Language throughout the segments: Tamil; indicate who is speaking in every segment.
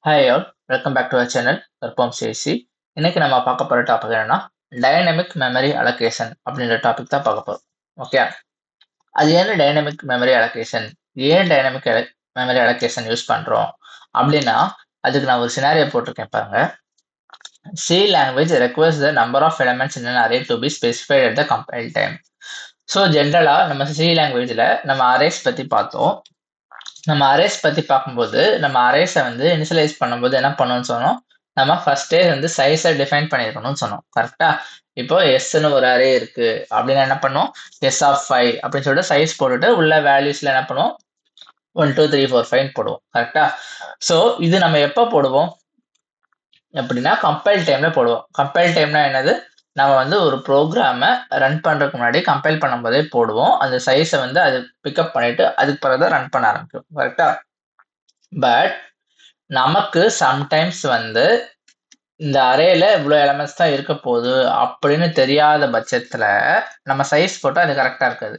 Speaker 1: Hi all, welcome back to our channel Karpom CSC. இன்னைக்கு நம்ம பார்க்க போகிற டாபிக் என்னன்னா டைனமிக் மெமரி அலோகேஷன் அப்படின்ற டாபிக் தான் பார்க்க போகிறோம். ஓகே, அது என்ன டைனமிக் மெமரி அலோகேஷன், ஏன் டைனமிக் மெமரி அலோகேஷன் யூஸ் பண்ணுறோம் அப்படின்னா, அதுக்கு நான் ஒரு சினாரியோ போட்டிருக்கேன் பாருங்க. C language requires the number of elements in an array to be specified at the compile time. So ஜென்ரலாக நம்ம C லாங்குவேஜில் நம்ம அரேஸ் பற்றி பார்த்தோம். நம்ம அரேஸ் பற்றி பார்க்கும்போது நம்ம அரேஸை வந்து இனிஷியலைஸ் பண்ணும்போது என்ன பண்ணணும்னு சொன்னோம், நம்ம ஃபர்ஸ்டே வந்து சைஸை டிஃபைன் பண்ணியிருக்கணும்னு சொன்னோம். கரெக்டா? இப்போ எஸ்ன்னு ஒரு அரே இருக்கு அப்படின்னா என்ன பண்ணும், S(5) அப்படின்னு சொல்லிட்டு சைஸ் போட்டுட்டு உள்ள வேல்யூஸ்ல என்ன பண்ணுவோம், 1 2 3 4 5 போடுவோம். கரெக்டா? ஸோ இது நம்ம எப்போ போடுவோம் அப்படின்னா கம்பைல் டைம்ல போடுவோம். கம்பைல் டைம்னா என்னது, நம்ம வந்து ஒரு ப்ரோக்ராமை ரன் பண்றதுக்கு முன்னாடி கம்பைல் பண்ணும்போதே போடுவோம். அந்த சைஸை வந்து அது பிக்கப் பண்ணிட்டு அதுக்கு பிறகு தான் ரன் பண்ண ஆரம்பிக்கும். கரெக்டா? பட் நமக்கு சம்டைம்ஸ் வந்து இந்த அரேல இவ்வளோ எலமெண்ட்ஸ் தான் இருக்க போகுது அப்படின்னு தெரியாத பட்சத்துல நம்ம சைஸ் போட்டால் அது கரெக்டா இருக்காது.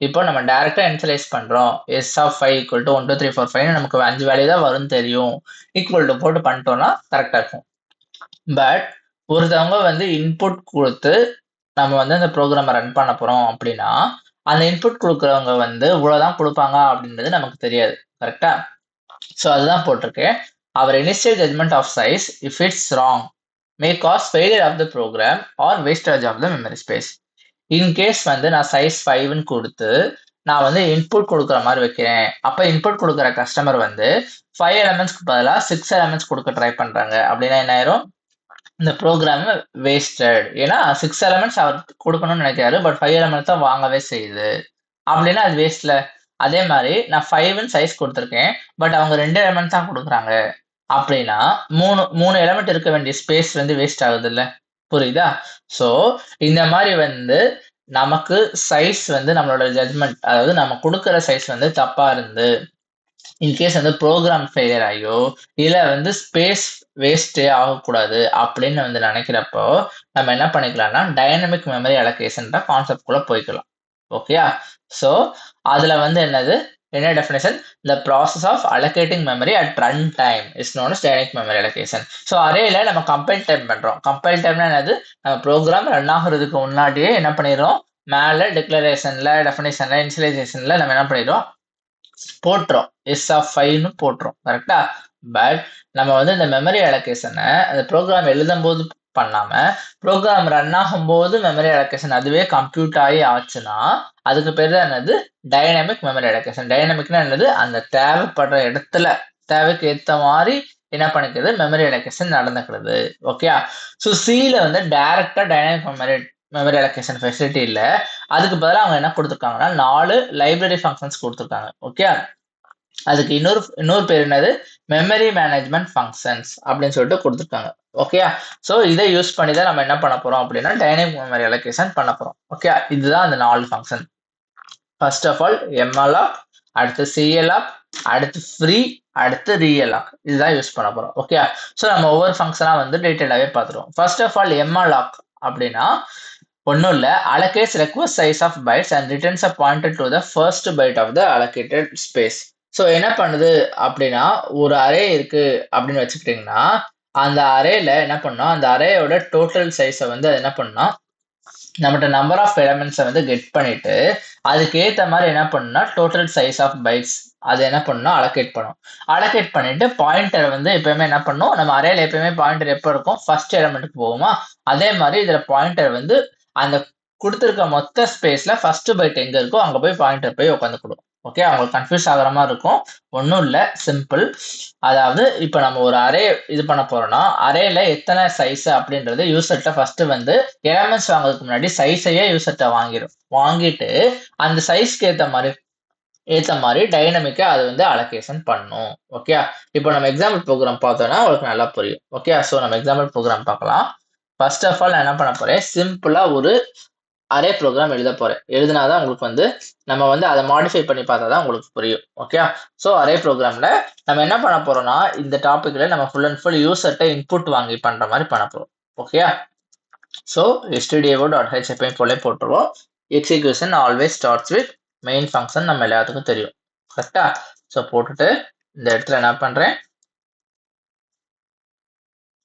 Speaker 1: இப்போ நம்ம டைரக்டா இனிஷியலைஸ் பண்றோம், S(5) = 1 2 3 4 5 நமக்கு 5 வேல்யூ தான் வரும்னு தெரியும், ஈக்குவல் டு போட்டு பண்ணிட்டோம்னா கரெக்டா இருக்கும். பட் ஒருத்தவங்க வந்து இன்புட் கொடுத்து நம்ம வந்து அந்த ப்ரோக்ராமை ரன் பண்ண போறோம் அப்படின்னா, அந்த இன்புட் கொடுக்குறவங்க வந்து இவ்வளவுதான் கொடுப்பாங்க அப்படின்றது நமக்கு தெரியாது. கரெக்டா? ஸோ அதுதான் போட்டிருக்கேன். அவர் initial judgment of size if it's wrong may cause failure of the program or wastage of the memory space. In case வந்து நான் சைஸ் 5ன்னு கொடுத்து நான் வந்து இன்புட் கொடுக்குற மாதிரி வைக்கிறேன், அப்போ இன்புட் கொடுக்குற கஸ்டமர் வந்து 5 எலமெண்ட்ஸ்க்கு பதிலாக 6 எலமெண்ட்ஸ் கொடுக்க ட்ரை பண்றாங்க அப்படின்னா என்ன ஆயிரும், இந்த ப்ரோக்ராம் வேஸ்டட். ஏன்னா 6 எலமெண்ட்ஸ் அவர் கொடுக்கணும்னு நினைக்கிறாரு, பட் 5 எலமெண்ட்ஸ் தான் வாங்கவே செய்யுது அப்படின்னா அது வேஸ்ட்ல. அதே மாதிரி நான் 5ன்னு சைஸ் கொடுத்துருக்கேன், பட் அவங்க 2 எலமெண்ட் தான் கொடுக்குறாங்க அப்படின்னா மூணு எலமெண்ட் இருக்க வேண்டிய ஸ்பேஸ் வந்து வேஸ்ட் ஆகுது இல்ல, புரியுதா? ஸோ இந்த மாதிரி வந்து நமக்கு சைஸ் வந்து நம்மளோட ஜட்மெண்ட், அதாவது நம்ம கொடுக்குற சைஸ் வந்து தப்பா இருந்து இன்கேஸ் வந்து ப்ரோக்ராம் ஃபெயிலியர் ஆகியோ இல்லை வந்து ஸ்பேஸ் வேஸ்டே ஆகக்கூடாது அப்படின்னு வந்து நினைக்கிறப்போ நம்ம என்ன பண்ணிக்கலாம்னா டைனமிக் மெமரி அலோகேஷன்ற கான்செப்ட் குள்ள போய்க்கலாம். ஓகேயா? ஸோ அதுல வந்து என்ன definition, the process of allocating memory at run time is known as dynamic memory allocation. So அரேல நம்ம கம்பைல் டைம் பண்றோம். கம்பைல் டைம்னா என்னது, நம்ம ப்ரோக்ராம் ரன் ஆகுறதுக்கு முன்னாடியே என்ன பண்ணிடுறோம், மேல டிக்ளரேஷன்ல டெஃபினேஷன்ல இனிஷியலைசேஷன்ல நம்ம என்ன பண்ணிடுறோம், போட்டுரும் S(5)ன்னு போட்டுரும். கரெக்டா? பட் நம்ம வந்து இந்த மெமரி அலோகேஷனை அந்த ப்ரோக்ராம் எழுதும் போது பண்ணாம ப்ரோக்ராம் ரன் ஆகும்போது மெமரி அலோகேஷன் அதுவே கம்ப்யூட் ஆகி ஆச்சுன்னா அதுக்கு பேர் தான் என்னது, டைனமிக் மெமரி அலோகேஷன். டைனமிக்னா என்னது, அந்த தேவைப்படுற இடத்துல தேவைக்கு ஏற்ற மாதிரி என்ன பண்ணிக்கிறது, மெமரி அலோகேஷன் நடந்துக்கிறது. ஓகே, ஸோ சில வந்து டைரக்டா டைனமிக் மெமரி அலோகேஷன் ஃபெசிலிட்டி இல்லை, அதுக்கு பதிலாக அவங்க என்ன கொடுத்துருக்காங்கன்னா 4 லைப்ரரி ஃபங்க்ஷன்ஸ் கொடுத்துருக்காங்க. ஓகே, அதுக்கு இன்னொரு பேர் என்னது, மெமரி மேனேஜ்மெண்ட் ஃபங்க்ஷன்ஸ் அப்படின்னு சொல்லிட்டு கொடுத்துருக்காங்க. ஓகே, ஸோ இதை யூஸ் பண்ணி தான் நம்ம என்ன பண்ண போறோம் அப்படின்னா டைனமிக் மெமரி அலோகேஷன் பண்ண போறோம். ஓகே, இதுதான் அந்த 4 function. First of all malloc, அடுத்து சிஎல்ஆக், அடுத்து ஃப்ரீ, அடுத்து ரீஎல்ஆக், இதுதான் யூஸ் பண்ண போறோம். ஓகே, ஸோ நம்ம ஒவ்வொரு ஃபங்க்ஷனா வந்து டீட்டெயிலாகவே பார்த்துருவோம். ஃபர்ஸ்ட் ஆஃப் ஆல் எம்எல்ஆக் அப்படின்னா ஒன்றும் இல்லை, allocates request size of bytes and returns a pointer to the first byte of the allocated space. So என்ன பண்ணுது அப்படின்னா, ஒரு அரே இருக்கு அப்படின்னு வச்சுக்கிட்டிங்கன்னா அந்த அரேல என்ன பண்ணோம், அந்த அரேயோட டோட்டல் சைஸை வந்து அது என்ன பண்ணோம், நம்மகிட்ட நம்பர் ஆஃப் எலமெண்ட்ஸை வந்து கெட் பண்ணிட்டு அதுக்கு ஏற்ற மாதிரி என்ன பண்ணா டோட்டல் சைஸ் ஆஃப் பைட்ஸ் அது என்ன பண்ணணும், அலோகேட் பண்ணும். அலோகேட் பண்ணிட்டு பாயிண்டர் வந்து எப்பயுமே என்ன பண்ணும், நம்ம அரேல எப்பயுமே பாயிண்டர் எப்போ இருக்கும், ஃபர்ஸ்ட் எலமெண்ட்டுக்கு போகுமா, அதே மாதிரி இதுல பாயிண்டர் வந்து அந்த கொடுத்துருக்க மொத்த ஸ்பேஸ்ல ஃபர்ஸ்ட் பைட் எங்க இருக்கோ அங்க போய் பாயிண்டர் போய் உட்காந்துக்கிடும். ஓகே, அவங்களுக்கு கன்ஃபியூஸ் ஆகிற மாதிரி இருக்கும், ஒன்றும் இல்லை, சிம்பிள். அதாவது இப்போ நம்ம ஒரு அரே இது பண்ண போறோம்னா அரேல எத்தனை சைஸ் அப்படின்றது யூசர்ட்ட ஃபர்ஸ்ட் வந்து எலமெண்ட்ஸ் வாங்குறதுக்கு முன்னாடி சைஸையே யூசர்ட்ட வாங்கிட்டு அந்த சைஸ்க்கு ஏற்ற மாதிரி டைனமிக்கா அது வந்து அலோகேஷன் பண்ணும். ஓகே, இப்போ நம்ம எக்ஸாம்பிள் ப்ரோக்ராம் பார்த்தோம்னா உங்களுக்கு நல்லா புரியும். ஓகே, ஸோ நம்ம எக்ஸாம்பிள் ப்ரோக்ராம் பார்க்கலாம். ஃபர்ஸ்ட் ஆஃப் ஆல் நான் என்ன பண்ண போறேன், சிம்பிளா ஒரு அரே ப்ரோக்ராம் எழுத போறேன். எழுதினாதான் உங்களுக்கு வந்து நம்ம வந்து அதை மாடிஃபை பண்ணி பார்த்தா தான் உங்களுக்கு புரியும். ஓகே, ஸோ அரே ப்ரோக்ராம்ல நம்ம என்ன பண்ண போறோம்னா இந்த டாபிக்ல நம்ம ஃபுல் அண்ட் ஃபுல் யூசர்ட்ட இன்புட் வாங்கி பண்ற மாதிரி பண்ண போறோம். ஓகே, ஸோ stdio.h எப்பயும் போல போட்டுருவோம். Execution always starts with main function, நம்ம எல்லாத்துக்கும் தெரியும். கரெக்டா? ஸோ போட்டுட்டு இந்த இடத்துல என்ன பண்றேன்,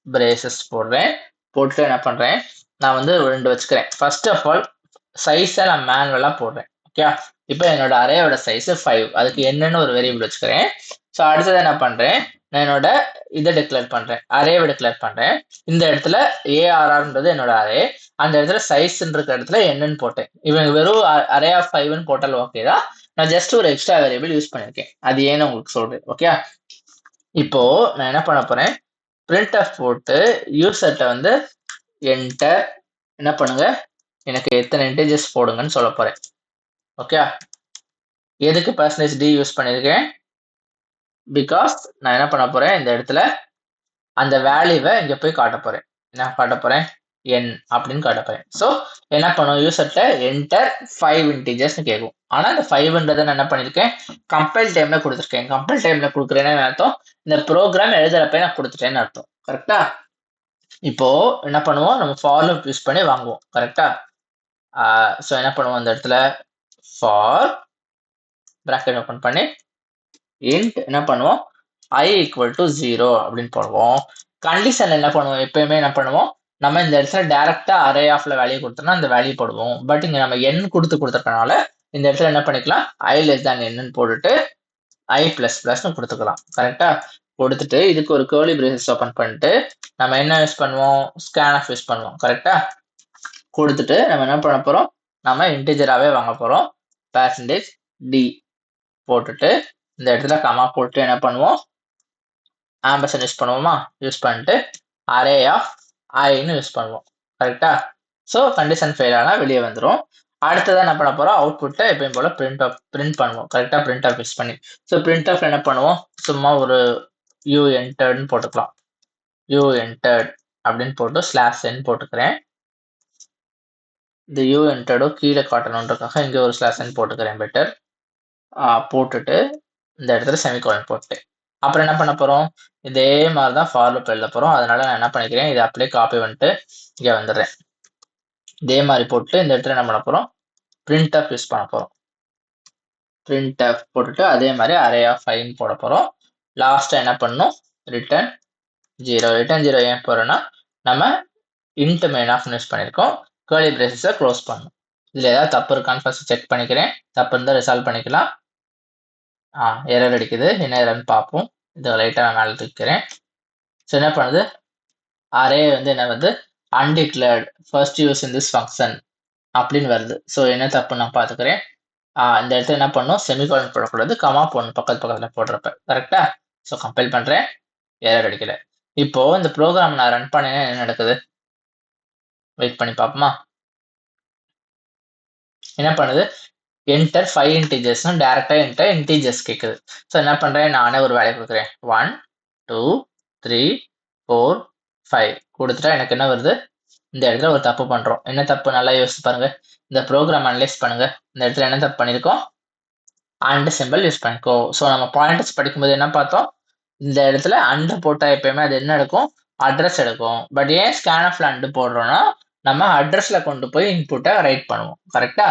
Speaker 1: பிரேசஸ் போடுறேன். போட்டுட்டு என்ன பண்றேன், நான் வந்து 2 வச்சுக்கிறேன். ஃபர்ஸ்ட் ஆஃப் ஆல் சைஸை நான் மேனுவலா போடுறேன். ஓகே, இப்போ என்னோட அரேயோட சைஸ் 5, அதுக்கு என்னன்னு ஒரு வேரியபிள் வச்சுக்கிறேன். ஸோ அடுத்தது என்ன பண்றேன், நான் என்னோட இதை டிக்ளேர் பண்றேன், அரேவை டிக்ளேர் பண்றேன். இந்த இடத்துல ஏஆர்ஆர்ன்றது என்னோட அரே, அந்த இடத்துல சைஸ்ன்ற இடத்துல என்னன்னு போட்டேன். இவங்க வெறும் அரே ஆஃப் 5ன்னு போட்டால் ஓகே தான். நான் ஜஸ்ட் ஒரு எக்ஸ்ட்ரா வேரியபிள் யூஸ் பண்ணியிருக்கேன், அது ஏன்னு உங்களுக்கு சொல்றேன். ஓகே, இப்போ நான் என்ன பண்ண போறேன், printf போட்டு யூசர்ட்ட வந்து என்டர் என்ன பண்ணுங்க, எனக்கு எத்தனை இன்டீஜர்ஸ் போடுங்கன்னு சொல்ல போறேன். ஓகே, எதுக்கு %d யூஸ் பண்ணியிருக்கேன், பிகாஸ் நான் என்ன பண்ண போறேன், இந்த இடத்துல அந்த வேல்யூவை இங்க போய் காட்ட போறேன். என்ன காட்ட போறேன், n அப்படின்னு காட்ட போறேன். ஸோ என்ன பண்ணும், யூசர்ட்ட என்டர் 5 இன்டீஜர்ஸ்னு கேட்கும். ஆனா இந்த 5ன்றதை நான் என்ன பண்ணிருக்கேன், கம்பைல் டைம்ல கொடுத்துருக்கேன். கம்பைல் டைம்ல கொடுக்குறேன்னு அர்த்தம், இந்த ப்ரோக்ராம் எழுதுறப்ப நான் கொடுத்துட்டேன்னு அர்த்தம். கரெக்டா? இப்போ என்ன பண்ணுவோம், நம்ம ஃபார் லூப் யூஸ் பண்ணி வாங்குவோம். கரெக்டா? ஸோ என்ன பண்ணுவோம், இந்த இடத்துல ஃபார் பிராக்கெட் ஓப்பன் பண்ணி int என்ன பண்ணுவோம், I equal to 0 அப்படின்னு போடுவோம். கண்டிஷன் என்ன பண்ணுவோம், எப்பயுமே என்ன பண்ணுவோம், நம்ம இந்த இடத்துல டைரக்டா அரே ஆஃப்ல வேல்யூ கொடுத்தோம்னா அந்த வேல்யூ போடுவோம். பட் இங்க நம்ம n கொடுத்துருக்கனால இந்த இடத்துல என்ன பண்ணிக்கலாம், I less than n போட்டுட்டு I plus plusன்னு கொடுத்துக்கலாம். கரெக்டா? கொடுத்துட்டு இதுக்கு ஒரு curly braces ஓப்பன் பண்ணிட்டு நம்ம என்ன யூஸ் பண்ணுவோம், scanf யூஸ் பண்ணுவோம். கரெக்டா? கொடுத்துட்டு நம்ம என்ன பண்ண போறோம், நம்ம இன்டிஜராகவே வாங்க போறோம். %d போட்டுட்டு இந்த இடத்துல கமா போட்டு என்ன பண்ணுவோம், ஆம்பர்சன் யூஸ் பண்ணுவோமா, யூஸ் பண்ணிட்டு அரே ஆஃப் ஐன்னு யூஸ் பண்ணுவோம். கரெக்டா? ஸோ கண்டிஷன் ஃபெயில் ஆனால் வெளியே வந்துடும். அடுத்ததான் என்ன பண்ண போறோம், அவுட்புட்டை எப்பயும் போல பிரிண்ட் பண்ணுவோம். கரெக்டா? பிரிண்ட் ஆஃப் யூஸ் பண்ணி. ஸோ பிரிண்ட் ஆஃப் என்ன பண்ணுவோம், சும்மா ஒரு யூ என்டர்ட்னு போட்டுக்கலாம். யூ என்டர்ட் அப்படின்னு போட்டு /n போட்டுக்கிறேன். இந்த யூ என்டர்டும் கீழே காட்டணுன்றதுக்காக இங்கே ஒரு /n போட்டுக்கிறேன். பெட்டர் போட்டுட்டு இந்த இடத்துல செமிகோலன் போட்டேன். அப்புறம் என்ன பண்ண போறோம், இதே மாதிரி தான் ஃபார் லூப் எழுத போறோம். அதனால நான் என்ன பண்ணிக்கிறேன், இதை அப்படியே காப்பி பண்ணிட்டு இங்க வந்துடுறேன். இதே மாதிரி போட்டு இந்த இடத்துல என்ன பண்ண போறோம், printf யூஸ் பண்ண போறோம். printf போட்டுட்டு அதே மாதிரி அரே ஆஃப் 5 போட போறோம். லாஸ்டா என்ன பண்ணணும், ரிட்டர்ன் 0. ரிட்டர்ன் 0 ஏன் போறோம்னா, நம்ம int main of யூஸ் பண்ணியிருக்கோம். curly braces க்ளோஸ் பண்ணணும். இதுல ஏதாவது தப்பு இருக்கான்னு ஃபர்ஸ்ட் செக் பண்ணிக்கிறேன். தப்பு இருந்தால் ரிசால்வ் பண்ணிக்கலாம். எரர் அடிக்குது, என்ன எரர்னு பார்ப்போம். இதை லைட்டாக நான் மேலே தூக்கிறேன். ஸோ என்ன பண்ணுது, அரே வந்து என்ன வந்து undeclared first use in this function அப்படின்னு வருது. ஸோ என்ன தப்பு நான் பார்த்துக்கிறேன். இந்த இடத்துல என்ன பண்ணும், செமிகோலன் போடக்கூடாது, கமா போடணும் பக்கத்தில் போடுறப்ப. கரெக்டா? ஸோ கம்பைல் பண்ணுறேன், எரர் அடிக்கல. இப்போ இந்த ப்ரோக்ராம் நான் ரன் பண்ணேன்னா என்ன நடக்குது, வெயிட் பண்ணி பார்ப்போமா. என்ன பண்ணுது, என்டர் 5 இன்டீஜர்ஸ்னு டைரக்டா என்கிட்ட இன்டீஜர்ஸ் கேட்குது. ஸோ என்ன பண்றேன், நானே ஒரு வேலையை கொடுக்குறேன். 1 2 3 4 5 கொடுத்துட்டா எனக்கு என்ன வருது, இந்த இடத்துல ஒரு தப்பு பண்றோம். என்ன தப்பு, நல்லா யோசிச்சு பாருங்க. இந்த ப்ரோக்ராம் அனலைஸ் பண்ணுங்க. இந்த இடத்துல என்ன தப்பு பண்ணியிருக்கோம், அண்ட் சிம்பிள் யூஸ் பண்ணிக்கோ. ஸோ நம்ம பாயிண்டர்ஸ் படிக்கும்போது என்ன பார்த்தோம், இந்த இடத்துல அண்டு போட்டா எப்பயுமே அது என்ன எடுக்கும், அட்ரஸ் எடுக்கும். பட் ஏன் ஸ்கேன்ஆஃப்ல அண்டு போடுறோம்னா, நம்ம அட்ரஸ்ல கொண்டு போய் இன்புட்டை ரைட் பண்ணுவோம். கரெக்டா?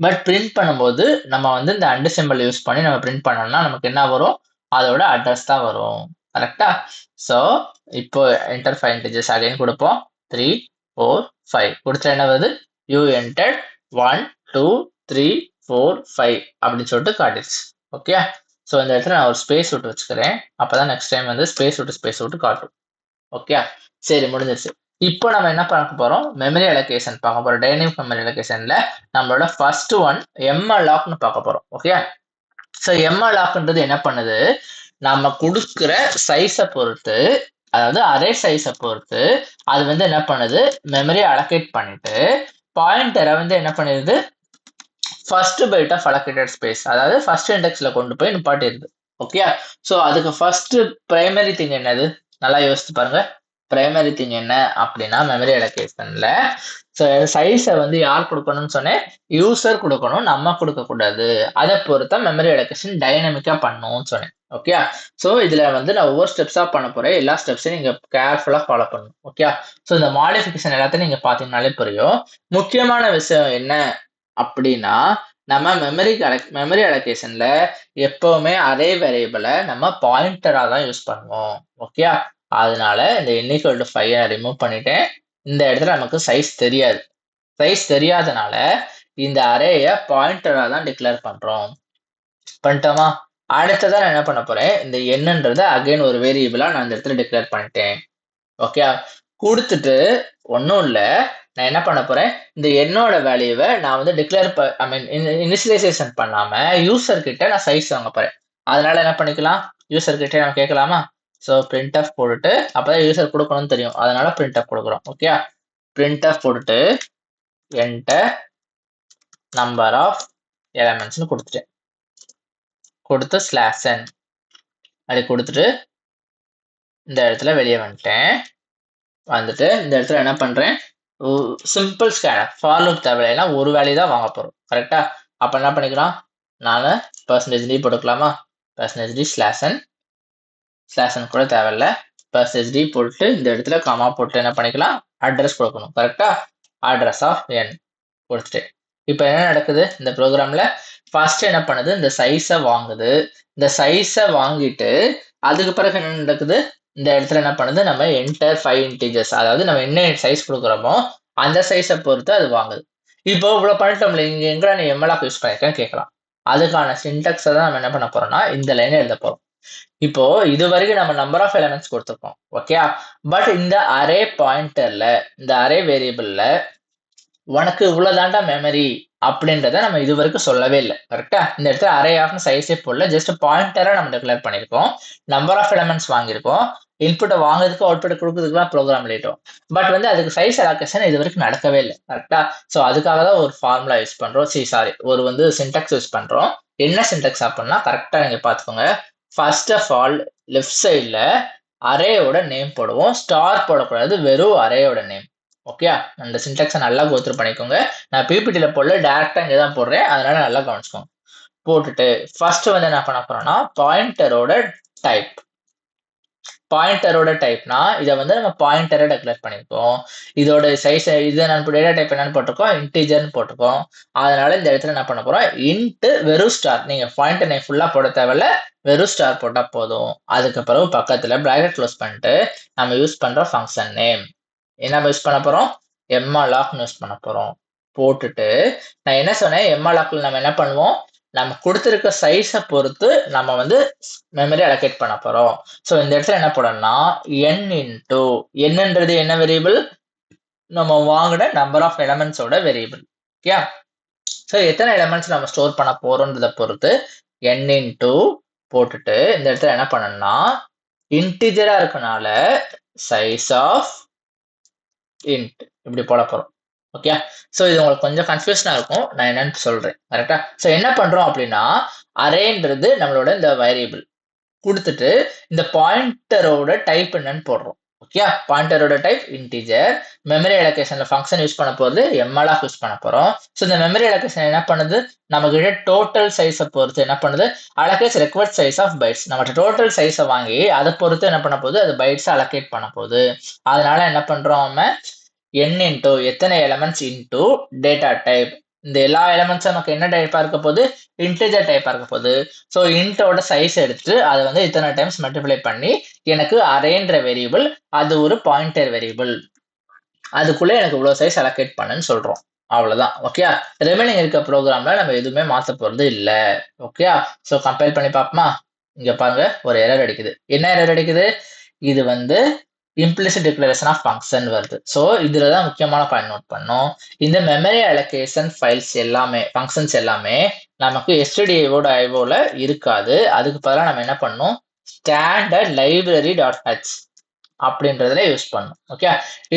Speaker 1: பட் பிரிண்ட் பண்ணும்போது நம்ம வந்து இந்த அண்டு சிம்பிள் யூஸ் பண்ணி நம்ம பிரிண்ட் பண்ணோம்னா நமக்கு என்ன வரும், அதோட அட்ரஸ் தான் வரும். கரெக்டா? ஸோ இப்போ என்டர் 5 இன்டீஜர்ஸ் அகைன் கொடுப்போம். 3 4 5 கொடுத்தா என்ன வருது, யூ என்டர் 1 2 3 4 5 அப்படின்னு சொல்லிட்டு காட்டிடுச்சு. ஓகே, ஸோ இந்த இடத்துல நான் ஒரு ஸ்பேஸ் விட்டு வச்சுக்கிறேன். அப்பதான் நெக்ஸ்ட் டைம் வந்து ஸ்பேஸ் விட்டு காட்டும். ஓகே, சரி முடிஞ்சிருச்சு. இப்போ நம்ம என்ன பார்க்க போறோம், மெமரி அலோகேஷன் பார்க்க போறோம். டைனமிக் மெமரி அலோகேஷன்ல நம்மளோட ஃபர்ஸ்ட் ஒன் malloc பார்க்க போறோம். ஓகே, ஸோ mallocன்றது என்ன பண்ணுது, நம்ம கொடுக்குற சைஸை பொறுத்து, அதாவது அரே சைஸை பொறுத்து அது வந்து என்ன பண்ணுது, மெமரி அலோகேட் பண்ணிட்டு பாயிண்டரை வந்து என்ன பண்ணிடுது, first byte of allocated space, அதாவது ஃபர்ஸ்ட் இண்டெக்ஸ்ல கொண்டு போய் நிப்பாட்டிடுது. ஓகே, ஸோ அதுக்கு ஃபர்ஸ்ட் பிரைமரி திங் என்னது, நல்லா யோசிச்சு பாருங்க. பிரைமரி திங் என்ன அப்படின்னா, மெமரி அலோகேஷன்ல சைஸை வந்து யார் கொடுக்கணும்னு சொன்னேன், யூசர் கொடுக்கணும், நம்ம கொடுக்க கூடாது. அதை பொறுத்த மெமரி அலோகேஷன் டைனமிக்கா பண்ணணும்னு சொன்னேன். ஓகே, ஸோ இதுல வந்து நான் ஒவ்வொரு ஸ்டெப்ஸா பண்ண போறேன். எல்லா ஸ்டெப்ஸையும் நீங்க கேர்ஃபுல்லா ஃபாலோ பண்ணணும். ஓகே, ஸோ இந்த மாடிஃபிகேஷன் எல்லாத்தையும் நீங்க பாத்தீங்கன்னாலே புரியும். முக்கியமான விஷயம் என்ன அப்படின்னா, நம்ம மெமரி அலோகேஷன்ல எப்பவுமே அரே வேரியபிளை நம்ம பாயிண்டரா தான் யூஸ் பண்ணுவோம். ஓகே, அதனால இந்த n equal to 5 நான் ரிமூவ் பண்ணிட்டேன். இந்த இடத்துல நமக்கு சைஸ் தெரியாது. சைஸ் தெரியாதனால இந்த அரேய பாயிண்டரா தான் டிக்ளேர் பண்றோம். பண்ணிட்டோமா? அடுத்ததா நான் என்ன பண்ண போறேன், இந்த என்னன்றத அகைன் ஒரு வேரியபிளா நான் இந்த இடத்துல டிக்ளேர் பண்ணிட்டேன். ஓகே, கொடுத்துட்டு ஒன்றும் இல்லை, நான் என்ன பண்ண போறேன், இந்த என்னோட வேல்யூவை நான் வந்து டிக்ளேர் ஐ மீன் இனிஷியலைசேஷன் பண்ணாம யூசர் கிட்ட நான் சைஸ் வாங்க போறேன். அதனால என்ன பண்ணிக்கலாம், யூசர் கிட்ட நம்ம கேட்கலாமா? ஸோ printf போட்டுட்டு அப்பதான் யூசர் கொடுக்கணும்னு தெரியும், அதனால printf கொடுக்குறோம். ஓகே, printf போட்டுட்டு enter number of elements கொடுத்துட்டேன். கொடுத்து /n அப்படி கொடுத்துட்டு இந்த இடத்துல வெளியே வந்துட்டேன். வந்துட்டு இந்த இடத்துல என்ன பண்றேன், சிம்பிள் ஸ்கேனர், ஃபார் லூப் தேவையில்லைன்னா ஒரு வேல்யூ தான் வாங்க போறோம். கரெக்டா? அப்ப என்ன பண்ணிக்கலாம், நான் %d போட்டுக்கலாமா? %d /n கூட தேவையில்ல, %d போட்டு இந்த இடத்துல காமா போட்டு என்ன பண்ணிக்கலாம், அட்ரஸ் கொடுக்கணும். கரெக்டா? அட்ரஸ் ஆஃப் n கொடுத்துட்டு இப்போ என்ன நடக்குது இந்த ப்ரோக்ராம்ல, ஃபர்ஸ்ட் என்ன பண்ணுது, இந்த சைஸை வாங்குது. இந்த சைஸை வாங்கிட்டு அதுக்கு பிறகு என்ன நடக்குது, இந்த இடத்துல என்ன பண்ணுது, நம்ம என்டர் 5 இன்டிஜர்ஸ், அதாவது நம்ம என்ன சைஸ் கொடுக்குறோமோ அந்த சைஸை பொறுத்து அது வாங்குது. இப்போ இவ்வளவு பண்ணிட்டோம்ல, இங்க எங்க நீ எம்எல்ஆக் யூஸ் பண்ணிருக்கேன்னு கேட்கலாம். அதுக்கான சின்டாக்ஸை தான் நம்ம என்ன பண்ண போறோம்னா இந்த லைனை எழுத போறோம். இப்போ இது வரைக்கும் நம்ம நம்பர் ஆஃப் எலிமெண்ட்ஸ் கொடுத்துருக்கோம். ஓகே, பட் இந்த அரே பாயிண்டர்ல, இந்த அரே வேரியபிள்ல உனக்கு இவ்வளவுதாண்டா மெமரி அப்படின்றத நம்ம இது வரைக்கும் சொல்லவே இல்லை. கரெக்டா? இந்த இடத்துல அரே ஆஃப் சைஸே போடல, ஜஸ்ட் பாயிண்டரா நம்ம டிக்ளேர் பண்ணிருக்கோம். நம்பர் ஆஃப் எலிமெண்ட்ஸ் வாங்கியிருக்கோம், இன்புட்டை வாங்குறதுக்கு அவுட்புட் கொடுக்கறதுக்குலாம் ப்ரோக்ராம் எழுதிட்டோம். பட் வந்து அதுக்கு சைஸ் அலோகேஷன் இது வரைக்கும் நடக்கவே இல்லை. கரெக்டா? ஸோ அதுக்காக தான் ஒரு ஃபார்முலா யூஸ் பண்றோம், ஒரு வந்து சின்டாக்ஸ் யூஸ் பண்றோம். என்ன சின்டாக்ஸ் அப்படின்னா கரெக்டா நீங்க பாத்துக்கோங்க. ஃபர்ஸ்ட் ஆஃப் ஆல் லெஃப்ட் சைட்ல அரேயோட நேம் போடுவோம், ஸ்டார் போடக்கூடாது, வெறும் அரேயோட நேம். ஓகே, அந்த சின்டாக்ஸை நல்லா கோத்ரூ பண்ணிக்கோங்க. நான் பிபிடியில் போடல, டேரக்டா இங்கே தான் போடுறேன், அதனால நல்லா கவனிச்சுக்கோங்க. போட்டுட்டு ஃபர்ஸ்ட் வந்து என்ன பண்ண போறோம்னா பாயிண்டரோட டைப். பாயிண்டரோட டைப்னா இதை வந்து நம்ம பாயிண்டரை டிக்ளேர் பண்ணிருக்கோம். இதோட சைஸ் இது நம்ம டேட்டா டைப் என்னன்னு போட்டிருக்கோம், இன்டிஜர்னு போட்டிருக்கோம். அதனால இந்த இடத்துல என்ன பண்ண போறோம், இன்ட் வெறும் ஸ்டார். நீங்க பாயிண்டர் நேம் ஃபுல்லா போட தேவையில்ல, வெறும் ஸ்டார் போட்டா போதும். அதுக்கு பிறகு பக்கத்துல பிராக்கெட் க்ளோஸ் பண்ணிட்டு நம்ம யூஸ் பண்ற ஃபங்க்ஷன் நேம் என்ன யூஸ் பண்ண போறோம், malloc யூஸ் பண்ண போறோம். போட்டுட்டு நான் என்ன சொன்னேன், malloc நம்ம என்ன பண்ணுவோம், நம்ம கொடுத்திருக்க சைஸை பொறுத்து நம்ம வந்து மெமரி அலோகேட் பண்ண போறோம். ஸோ இந்த இடத்துல என்ன போடணும்னா n இன்டூ என்னன்றது என்ன வேரியபிள், நம்ம வாங்கின நம்பர் ஆஃப் எலிமெண்ட்ஸோட வேரியபிள். ஓகே, ஸோ எத்தனை எலிமெண்ட்ஸ் நம்ம ஸ்டோர் பண்ண போறோன்றதை பொறுத்து n இன்டூ போட்டுட்டு இந்த இடத்துல என்ன பண்ணணும்னா இன்டிஜரா இருக்கனால சைஸ் ஆஃப் இன்ட் இப்படி போட போறோம். ஓகே, ஸோ இது உங்களுக்கு கொஞ்சம் கன்ஃபியூஷனா இருக்கும், நான் என்னன்னு சொல்றேன். கரெக்டா? ஸோ என்ன பண்றோம் அப்படின்னா அரேன்றது நம்மளோட இந்த வேரியபிள் கொடுத்துட்டு இந்த பாயிண்டரோட டைப் என்னன்னு போடுறோம். ஓகே, பாயிண்டரோட டைப் இன்டிஜர். மெமரி அலோகேஷன்ல ஃபங்க்ஷன் யூஸ் பண்ண போறது malloc யூஸ் பண்ண போறோம். ஸோ இந்த மெமரி அலோகேஷன் என்ன பண்ணுது, நம்ம கிட்ட டோட்டல் சைஸை பொறுத்து என்ன பண்ணுது, allocate required size of bytes. நம்ம டோட்டல் சைஸை வாங்கி அதை பொறுத்து என்ன பண்ண போகுது, அது பைட்ஸ் அலோகேட் பண்ண போகுது. அதனால என்ன பண்றோம், நம்ம n இன்டூ எத்தனை எலிமெண்ட்ஸ் இன்டூ டேட்டா டைப். இந்த எல்லா எலிமெண்ட்ஸும் நமக்கு என்ன டைப்பா இருக்க போகுது, இன்டிஜர் டைப்பா இருக்க போகுது. ஸோ இன்டோட சைஸ் எடுத்துட்டு அதை வந்து இத்தனை டைம்ஸ் மல்டிப்ளை பண்ணி எனக்கு அரேன்ற வேரியபிள், அது ஒரு பாயிண்டர் வேரியபிள், அதுக்குள்ள எனக்கு இவ்வளவு சைஸ் அலோகேட் பண்ணுன்னு சொல்றோம். அவ்வளவுதான். ஓகே, ரிமைனிங் இருக்க ப்ரோக்ராம்ல நம்ம எதுவுமே மாத்த போறது இல்ல. ஓகே, ஸோ கம்பேர் பண்ணி பார்ப்போமா. இங்க பாருங்க ஒரு எரர் அடிக்குது. என்ன எரர் அடிக்குது, இது வந்து implicit declaration of function வருது. ஸோ இதுல தான் முக்கியமான பாயிண்ட் நோட் பண்ணோம். இந்த மெமரி அலோகேஷன் ஃபைல்ஸ் எல்லாமே, ஃபங்க்ஷன்ஸ் எல்லாமே நமக்கு stdio.ioல இருக்காது. அதுக்கு பதிலாக நம்ம என்ன பண்ணணும், ஸ்டாண்டர்ட் library.h அப்படின்றதுல யூஸ் பண்ணணும். ஓகே,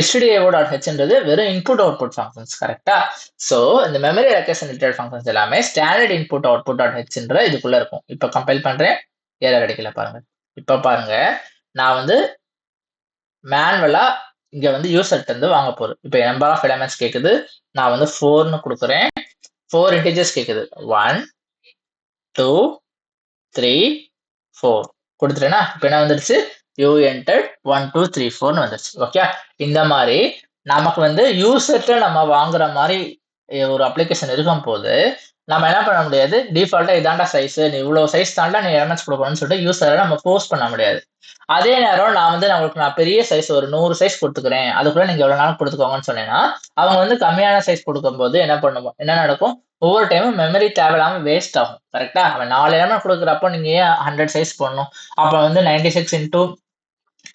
Speaker 1: stdio.hன்றது வெறும் இன்புட் அவுட்புட் ஃபங்க்ஷன்ஸ். கரெக்டா? ஸோ இந்த மெமரி அலோகேஷன் ரிலேட்டட் ஃபங்க்ஷன்ஸ் எல்லாமே ஸ்டாண்டர்ட் இன்புட் அவுட்புட்.hன்ற இதுக்குள்ள இருக்கும். இப்போ கம்பைல் பண்றேன், எரர் அடிக்கல பாருங்க. இப்போ பாருங்க, நான் வந்து மேனுவலா இங்க வந்து யூசர்ட்ட இருந்து வாங்க போகுது. இப்போ நம்பர் ஆஃப் எலிமெண்ட்ஸ் கேக்குது, நான் வந்து 4ன்னு கொடுக்குறேன். 4 இன்டிஜர்ஸ் கேக்குது, 1 2 3 4 கொடுத்துட்டேன்னா இப்போ என்ன வந்துருச்சு, யூ என்டர்ட் 1 2 3 4ன்னு வந்துருச்சு. ஓகே, இந்த மாதிரி நமக்கு வந்து யூசர்ட்ட நம்ம வாங்குற மாதிரி ஒரு அப்ளிகேஷன் இருக்கும் போது நம்ம என்ன பண்ண முடியாது, டிஃபால்ட்டா இதாண்டா சைஸ், நீ இவ்வளவு சைஸ் தாண்டா நீ எலமெண்ட்ஸ் கொடுக்கணும்னு சொல்லிட்டு யூசரை நம்ம ஃபோர்ஸ் பண்ண முடியாது. அதே நேரம் நான் பெரிய சைஸ் ஒரு 100 சைஸ் கொடுத்துக்கிறேன், அதுக்குள்ள நீங்க எவ்வளவு நாள் கொடுத்துக்கோங்கன்னு சொன்னேன்னா அவங்க வந்து கம்மியான சைஸ் கொடுக்கும்போது என்ன நடக்கும், ஒவ்வொரு டைமும் மெமரி தேவையில்லாம வேஸ்ட் ஆகும். கரெக்டா? அவன் 4 எலமெண்ட் கொடுக்குறப்போ நீங்க ஏன் 100 சைஸ் பண்ணணும்? அப்ப வந்து 96 இன்டூ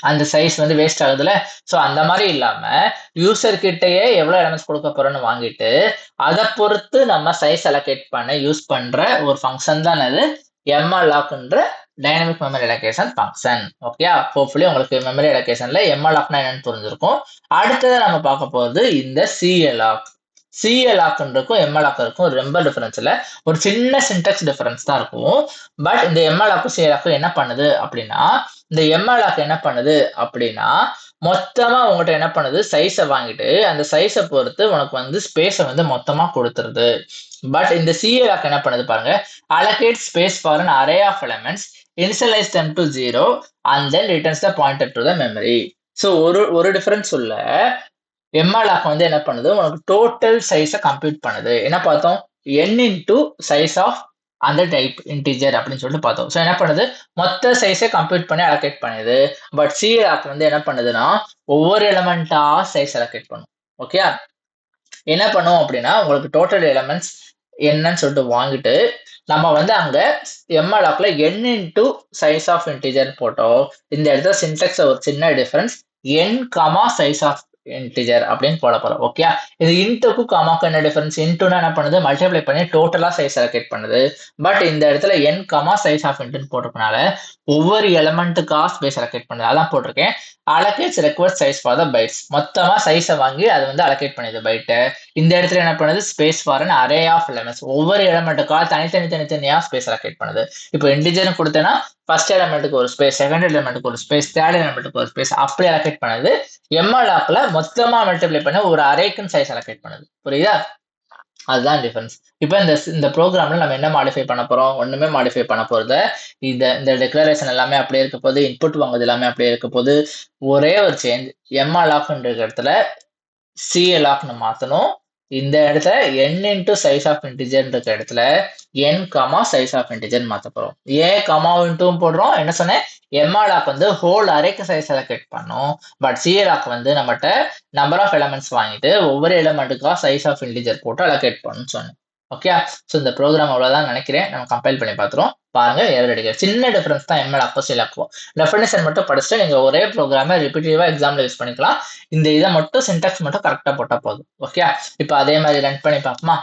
Speaker 1: அந்த சைஸ் வந்து வேஸ்ட் ஆகுதுல. ஸோ அந்த மாதிரி இல்லாம யூசர் கிட்டயே எவ்வளவு எலமெண்ட்ஸ் கொடுக்க போறோம்னு வாங்கிட்டு அதை பொறுத்து நம்ம சைஸ் அலோகேட் பண்ண யூஸ் பண்ற ஒரு ஃபங்க்ஷன் தான் அது எம்அல்லாக்ன்ற dynamic memory allocation function. Okay, hopefully உங்களுக்கு மெமரி அலோகேஷன்ல எம்அல்லாக்னா என்னன்னு புரிஞ்சிருக்கும். அடுத்தது நம்ம பார்க்க போறது இந்த சிஎல்ஆக். சிஎல்ஆக்ன்றக்கும் எம்எல்ஆக்கும் ரொம்ப டிஃபரன்ஸ் இல்லை, ஒரு சின்ன சின்டெக்ஸ் டிஃபரன்ஸ் தான் இருக்கும். பட் இந்த எம்எல்ஆக்கும் சிஎல்ஆக்கும் என்ன பண்ணுது அப்படின்னா, இந்த எம்எல்ஆக் என்ன பண்ணுது அப்படின்னா மொத்தமா உங்ககிட்ட என்ன பண்ணுது, சைஸை வாங்கிட்டு அந்த சைஸை பொறுத்து உனக்கு வந்து ஸ்பேஸை வந்து மொத்தமா கொடுத்துருது. பட் இந்த சிஎல்ஆக் என்ன பண்ணுது பாருங்க, allocate space for an array of elements, initialize them to 0 and then returns the pointer to the memory. So ஒரு டிஃபரன்ஸ் உள்ள எம்எல்ஆக் வந்து என்ன பண்ணுது, உனக்கு டோட்டல் சைஸை கம்ப்யூட் பண்ணுது. என்ன பார்த்தோம், n இன்டூ சைஸ் ஆஃப் அந்த டைப் இன்டிஜர் அப்படின்னு சொல்லிட்டு பார்த்தோம். ஸோ என்ன பண்ணுது, மொத்த சைஸை கம்ப்யூட் பண்ணி அலோகேட் பண்ணுது. பட் சிஎல்ஆக் வந்து என்ன பண்ணுதுன்னா ஒவ்வொரு எலமெண்டா சைஸ் அலோகேட் பண்ணும். ஓகே, என்ன பண்ணும் அப்படின்னா உங்களுக்கு டோட்டல் எலமெண்ட்ஸ் என்னன்னு சொல்லிட்டு வாங்கிட்டு நம்ம வந்து அங்க எம்எல்ஆக்ல n into size of integer போட்டோம். இந்த இடத்துல சின்டெக்ஸ் ஒரு சின்ன difference, n comma size of integer அப்படின்னு போட போறோம். ஓகே, இது இன்ட்டுக்கும் காமாக்கும் என்ன டிஃபரன்ஸ், இன்ட்டுனா என்ன பண்ணுது, மல்டிப்ளை பண்ணி டோட்டலா சைஸ் அலோகேட் பண்ணுது. பட் இந்த இடத்துல n கமா சைஸ் ஆஃப் இன்ட்னு போட்டிருக்கனால ஒவ்வொரு எலமெண்ட்டுக்கா ஸ்பேஸ் அலோகேட் பண்ணுது. அதான் போட்டிருக்கேன், allocates required size for the bytes. மொத்தமா சைஸை வாங்கி அது வந்து அலோகேட் பண்ணுது பைட்டை. இந்த இடத்துல என்ன பண்ணுது, space for an array of elements, ஒவ்வொரு எலமெண்ட்டுக்கா தனித்தனியா ஸ்பேஸ் அலோகேட் பண்ணுது. இப்போ இன்டிஜர்னு கொடுத்தேன்னா ஃபர்ஸ்ட் எலமெண்ட்டுக்கு ஒரு ஸ்பேஸ், செகண்ட் எலமெண்ட்டுக்கு ஒரு ஸ்பேஸ், தேர்ட் எலமெண்ட்டுக்கு ஒரு ஸ்பேஸ், அப்படி அலோகேட் பண்ணுது. எம்எல்ஆக்ல மொத்தமா மல்டிப்ளை பண்ணி ஒரு அரேக்குன்னு சைஸ் அலோகேட் பண்ணுது. புரியுதா? அதுதான் டிஃபரன்ஸ். இப்போ இந்த ப்ரோக்ராம்ல நம்ம என்ன மாடிஃபை பண்ண போறோம், ஒண்ணுமே மாடிஃபை பண்ண போறது. இந்த டிக்ளரேஷன் எல்லாமே அப்படியே இருக்க போது, இன்புட் வாங்குறது எல்லாமே அப்படியே இருக்க போது. ஒரே ஒரு சேஞ்ச், எம்எல்ஆக்ன்ற இடத்துல சிஎல்ஆக்னு மாத்தணும். இந்த இடத்துல n into size of integer இடத்துல n comma size of integer மாத்த போறோம். ஏன் கமா இன்டூ போடுறோம், என்ன சொன்னேன், எம்ஆர்ஆக் வந்து ஹோல் அரேக்கு சைஸ் அலோகேட் பண்ணும். பட் சிஎல்ஆக் வந்து நம்மகிட்ட நம்பர் ஆஃப் எலமெண்ட்ஸ் வாங்கிட்டு ஒவ்வொரு எலமெண்ட்டுக்கா சைஸ் ஆஃப் இன்டிஜர் போட்டு அலோகேட் பண்ணணும்னு சொன்னேன். ஓகே, ஸோ இந்த ப்ரோக்ராம் அவ்வளோதான் நினைக்கிறேன். நம்ம கம்பைல் பண்ணி பார்த்துருவோம். பாருங்க, எரர் அடிக்கிற சின்ன டிஃபரன்ஸ் தான் எம்எல்ஆக்கும் சிஎல்ஆக்கும். டெஃபினேஷன் மட்டும் படிச்சுட்டு நீங்க ஒரே ப்ரோக்ராமை ரிப்பீட்டிவா எக்ஸாம்ல யூஸ் பண்ணிக்கலாம். இந்த இதை மட்டும் சின்டாக்ஸ் மட்டும் கரெக்டா போட்டா போதும். ஓகே, இப்போ அதே மாதிரி ரன் பண்ணி பார்ப்போமா.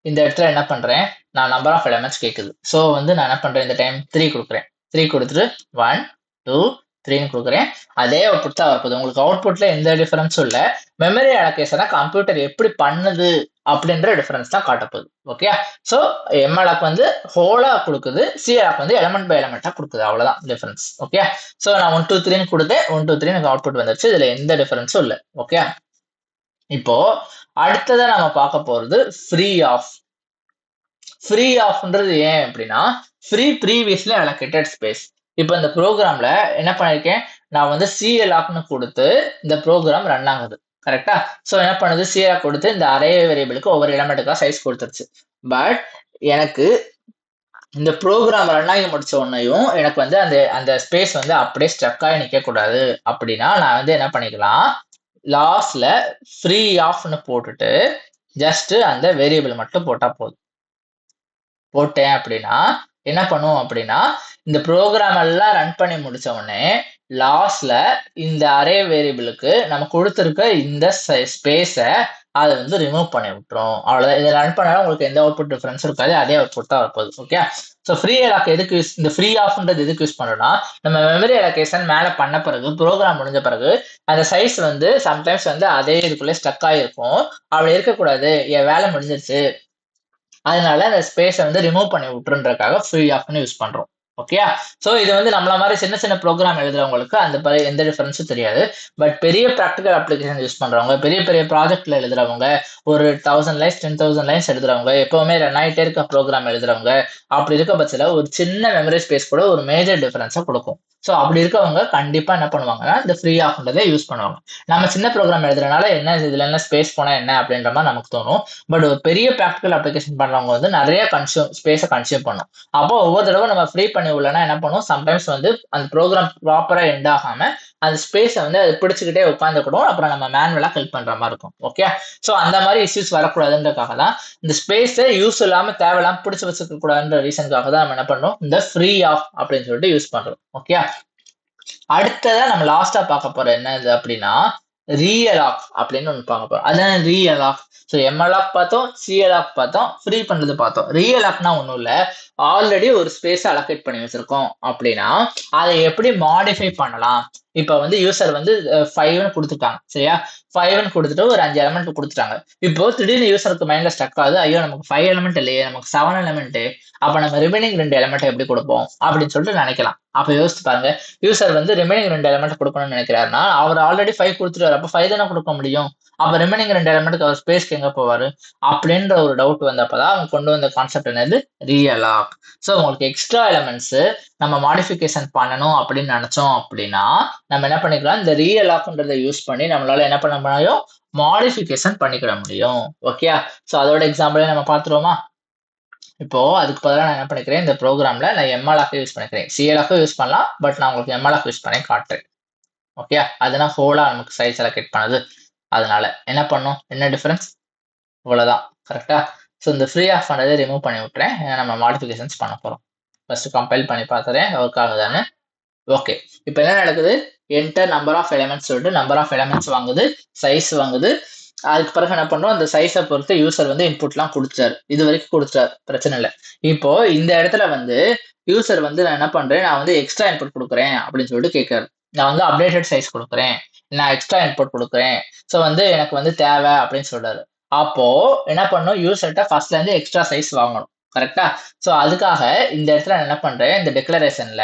Speaker 1: இந்த இடத்துல என்ன பண்றேன், நான் நம்பர் ஆஃப் எலமெண்ட்ஸ் கேட்குது. ஸோ வந்து நான் என்ன பண்றேன், இந்த டைம் 3 கொடுக்குறேன். 3 கொடுத்துட்டு 1 2 3ன்னு கொடுக்குறேன். அதே அவுட்புட் தான் வரப்போகுது. உங்களுக்கு அவுட்புட்ல எந்த டிஃபரன்ஸும் இல்லை. மெமரி அலோகேஷனை கம்ப்யூட்டர் எப்படி பண்ணுது அப்படின்ற டிஃபரன்ஸ் தான் காட்டப்போகுது. ஓகே, ஸோ எம்எல்ஆக் வந்து ஹோலா கொடுக்குது, சிஎல்ஆக் வந்து எலமெண்ட் பை எலமெண்டா கொடுக்குது. அவ்வளவுதான் டிஃபரன்ஸ். ஓகே, ஸோ நான் 1 2 3ன்னு கொடுத்தேன், 1 2 3 எனக்கு அவுட்புட் வந்துருச்சு. இதுல எந்த டிஃபரன்ஸும் இல்லை. ஓகே, இப்போ அடுத்ததான் நம்ம பார்க்க போறது ஃப்ரீ ஆஃப். ஃப்ரீ ஆஃப்ன்றது ஏன் அப்படின்னா, ஃப்ரீ ப்ரீவியஸ்லி அலோகேட்டட் ஸ்பேஸ். இப்போ இந்த ப்ரோக்ராம்ல என்ன பண்ணிருக்கேன், நான் வந்து சிஎல்ஆக்னு கொடுத்து இந்த ப்ரோக்ராம் ரன் ஆகுது. கரெக்டா? ஸோ என்ன பண்ணுது, சிஎல்ஆக் கொடுத்து இந்த அரே வேரியபிளுக்கு ஒவ்வொரு எலமெண்ட்டுக்காக சைஸ் கொடுத்துருச்சு. பட் எனக்கு இந்த ப்ரோக்ராம் ரன் ஆகி முடிச்ச உடனேயும் எனக்கு வந்து அந்த ஸ்பேஸ் வந்து அப்படியே ஸ்ட்ரக் ஆகி நிற்க கூடாது. அப்படின்னா நான் வந்து என்ன பண்ணிக்கலாம், லாஸ்ட்ல ஃப்ரீ ஆஃப்னு போட்டுட்டு ஜஸ்ட் அந்த வேரியபிள் மட்டும் போட்டா போதும். போட்டேன் அப்படின்னா என்ன பண்ணுவோம் அப்படின்னா, இந்த ப்ரோக்ராம் எல்லாம் ரன் பண்ணி முடிச்ச உடனே லாஸ்ட்ல இந்த அரே வேரியபிளுக்கு நம்ம கொடுத்துருக்க இந்த ஸ்பேஸை அதை வந்து ரிமூவ் பண்ணி விட்டுரும். அவ்வளோதான். இதை ரன் பண்ணாலும் உங்களுக்கு எந்த அவுட்புட் டிஃபரன்ஸ் இருக்காது, அதே அவுட்புட் தான் வரப்போகுது. ஓகே, ஸோ ஃப்ரீ அலாக் எதுக்கு யூஸ், இந்த ஃப்ரீ ஆஃப்ன்றது எதுக்கு யூஸ் பண்ணோம்னா, நம்ம மெமரி அலோகேஷன் மேலே பண்ண பிறகு ப்ரோக்ராம் முடிஞ்ச பிறகு அந்த சைஸ் வந்து சம்டைம்ஸ் வந்து அதே இதுக்குள்ளே ஸ்டக் ஆகிருக்கும். அப்படி இருக்கக்கூடாது, என் வேலை முடிஞ்சிருச்சு, அதனால அந்த ஸ்பேஸை வந்து ரிமூவ் பண்ணி விட்டுருன்றதுக்காக ஃப்ரீ ஆஃப்னு யூஸ் பண்றோம். ஓகே, ஸோ இது வந்து நம்மள மாதிரி சின்ன சின்ன ப்ரோக்ராம் எழுதுறவங்களுக்கு அந்த எந்த டிஃபரன்ஸும் தெரியாது. பட் பெரிய ப்ராக்டிகல் அப்ளிகேஷன் யூஸ் பண்றவங்க, பெரிய பெரிய ப்ராஜெக்ட்ல எழுதுறவங்க, ஒரு 1000 லைன்ஸ் 10,000 லைன்ஸ் எழுதுறவங்க, எப்பவுமே ரன் ஆகிட்டே இருக்க ப்ரோக்ராம் எழுதுறவங்க, அப்படி இருக்க பட்சத்தில் ஒரு சின்ன மெமரி ஸ்பேஸ் கூட ஒரு மேஜர் டிஃபரன்ஸை கொடுக்கும். ஸோ அப்படி இருக்கவங்க கண்டிப்பா என்ன பண்ணுவாங்கன்னா இந்த ஃப்ரீ ஆஃப்ன்றதை யூஸ் பண்ணுவாங்க. நம்ம சின்ன ப்ரோக்ராம் எழுதுறதுனால என்ன இதுல என்ன ஸ்பேஸ் போனா என்ன அப்படின்ற மாதிரி நமக்கு தோணும். பட் ஒரு பெரிய ப்ராக்டிகல் அப்ளிகேஷன் பண்றவங்க வந்து நிறைய ஸ்பேஸை கன்சியூம் பண்ணும். அப்போ ஒவ்வொரு தடவை நம்ம ஃப்ரீ பண்ணி உள்ளனா என்ன பண்ணும், சம்டைம்ஸ் வந்து அந்த ப்ரோக்ராம் ப்ராப்பரா எண்ட் ஆகாம அந்த ஸ்பேஸை வந்து அது பிடிச்சிக்கிட்டே உட்காந்துக்கூடும். அப்புறம் நம்ம மேனுவலா ஹெல்ப் பண்ற மாதிரி இருக்கும். ஓகே, ஸோ அந்த மாதிரி இஷ்யூஸ் வரக்கூடாதுன்றதுக்காக தான் இந்த ஸ்பேஸை யூஸ் இல்லாம தேவையில்லாம பிடிச்சு வச்சுக்க கூடாதுன்ற ரீசனுக்காக தான் நம்ம என்ன பண்றோம், இந்த ஃப்ரீ ஆஃப் அப்படின்னு சொல்லிட்டு யூஸ் பண்றோம். ஓகே, அடுத்ததா நம்ம லாஸ்டா பார்க்க போற என்னது அப்படின்னா ரீஅலாக் அப்படின்னு ஒன்று பார்க்க போறோம். அதான் ரீஅலாக். ஸோ எம்அலாக் பார்த்தோம், சிஎலாக் பார்த்தோம், ஃப்ரீ பண்றது பார்த்தோம். ரீஅலாக்னா ஒன்றும் இல்லை, ஆல்ரெடி ஒரு ஸ்பேஸ் அலோகேட் பண்ணி வச்சிருக்கோம் அப்படின்னா அதை எப்படி மாடிஃபை பண்ணலாம். இப்போ வந்து யூசர் வந்து 5ன்னு கொடுத்துட்டாங்க, சரியா? 5ன்னு கொடுத்துட்டு ஒரு 5 எலமெண்ட் கொடுத்துட்டாங்க. இப்போ திடீர்னு யூசருக்கு மைண்ட்ல ஸ்டக் ஆகுது, ஐயோ நமக்கு 5 எலமெண்ட் இல்லையே, நமக்கு 7 எலமெண்ட், அப்ப நம்ம ரிமைனிங் 2 எலமெண்ட் எப்படி கொடுப்போம் அப்படின்னு சொல்லிட்டு நினைக்கலாம். அப்ப யோசிச்சு பாருங்க, யூசர் வந்து ரிமைனிங் 2 எலமெண்ட் கொடுக்கணும்னு நினைக்கிறாருன்னா அவர் ஆல்ரெடி 5 கொடுத்துருவாரு, அப்ப 5 தானே கொடுக்க முடியும். அப்ப ரிமைனிங் 2 எலமெண்ட்டுக்கு அவர் ஸ்பேஸ்க்கு எங்க போவாரு அப்படின்ற ஒரு டவுட் வந்தப்பதான் அவங்க கொண்டு வந்த கான்செப்ட் என்னது, ரீஅலாக். ஸோ உங்களுக்கு எக்ஸ்ட்ரா எலமெண்ட்ஸ் நம்ம மாடிஃபிகேஷன் பண்ணணும் அப்படின்னு நினைச்சோம் அப்படின்னா நம்ம என்ன பண்ணிக்கலாம், இந்த ரீஅலாக்ன்றதை யூஸ் பண்ணி நம்மளால என்ன பண்ண முடியும், மாடிஃபிகேஷன் பண்ணிக்கிட முடியும். ஓகே, ஸோ அதோட எக்ஸாம்பிளே நம்ம பார்த்துருவோமா? இப்போ அதுக்கு பதிலாக நான் என்ன பண்ணிக்கிறேன், இந்த ப்ரோக்ராம்ல நான் எம்எல்ஆக் யூஸ் பண்ணிக்கிறேன். சிஎல்ஆக்கும் யூஸ் பண்ணலாம், பட் நான் உங்களுக்கு எம்எல்ஆக் யூஸ் பண்ணி காட்டுறேன். ஓகே, அதுனா ஹோலா நமக்கு சைஸ் அலோகேட் பண்ணது. அதனால என்ன பண்ணும், என்ன டிஃபரன்ஸ், இவ்வளவுதான். கரெக்டா? ஸோ இந்த ஃப்ரீ ஆஃப் பண்ணதை ரிமூவ் பண்ணி விட்டுறேன், நம்ம மாடிஃபிகேஷன்ஸ் பண்ண போறோம். ஃபர்ஸ்ட் கம்பைல் பண்ணி பார்த்துறேன் ஒர்க் ஆகுதான்னு. ஓகே, இப்போ என்ன நடக்குது, என்டர் நம்பர் ஆஃப் எலிமெண்ட்ஸ் சொல்லிட்டு நம்பர் ஆஃப் எலிமெண்ட்ஸ் வாங்குது, சைஸ் வாங்குது. அதுக்கு பிறகு என்ன பண்றோம், அந்த சைஸை பொறுத்து யூசர் வந்து இன்புட்லாம் கொடுத்தாரு, இது வரைக்கும் கொடுத்தாரு, பிரச்சனை இல்லை. இப்போ இந்த இடத்துல வந்து யூசர் வந்து நான் என்ன பண்றேன், நான் வந்து எக்ஸ்ட்ரா இன்புட் கொடுக்குறேன் அப்படின்னு சொல்லிட்டு கேட்கறாரு. நான் வந்து அப்டேட்டட் சைஸ் கொடுக்குறேன், நான் எக்ஸ்ட்ரா இன்புட் கொடுக்குறேன், ஸோ வந்து எனக்கு வந்து தேவை அப்படின்னு சொல்றாரு. அப்போ என்ன பண்ணும், யூசர்கிட்ட ஃபர்ஸ்ட்ல இருந்து எக்ஸ்ட்ரா சைஸ் வாங்கணும். கரெக்டா? ஸோ அதுக்காக இந்த இடத்துல நான் என்ன பண்றேன், இந்த டிக்ளரேஷன்ல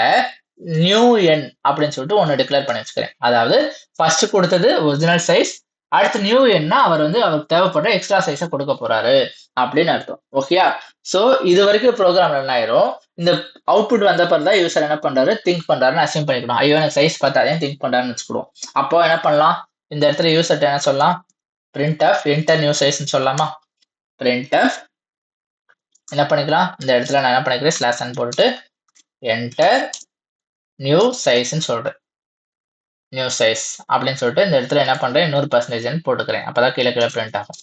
Speaker 1: நியூ என் அப்படின்னு சொல்லிட்டு ஒன்று டிக்ளேர் பண்ணி வச்சுக்கிறேன். அதாவது ஃபர்ஸ்ட் கொடுத்தது ஒரிஜினல் சைஸ், அடுத்து நியூ என்னா அவர் வந்து அவருக்கு தேவைப்படுற எக்ஸ்ட்ரா சைஸை கொடுக்க போறாரு அப்படின்னு அர்த்தம். ஓகேயா? ஸோ இது வரைக்கும் ப்ரோக்ராம் ரன் ஆயிரும். இந்த அவுட்புட் வந்த பிறகு தான் யூசர் என்ன பண்றாரு, திங்க் பண்றாருன்னு அசியூம் பண்ணிக்கணும். ஐயோ எனக்கு சைஸ் பார்த்தாலே திங்க் பண்றாருன்னு வச்சுக்கிடுவோம். அப்போ என்ன பண்ணலாம், இந்த இடத்துல யூசர்ட்ட என்ன சொல்லலாம், பிரிண்ட் ஆஃப் என்டர் நியூ சைஸ்ன்னு சொல்லலாமா? பிரிண்ட் ஆஃப் என்ன பண்ணிக்கலாம், இந்த இடத்துல நான் என்ன பண்ணிக்கிறேன், ஸ்லாஷ் n போட்டுட்டு என்டர் நியூ சைஸ்ன்னு சொல்றேன். நியூ சைஸ் அப்படின்னு சொல்லிட்டு இந்த இடத்துல என்ன பண்றேன், 100% போட்டுக்கிறேன். அப்பதான் கீழே கீழே பிரிண்ட் ஆகும்.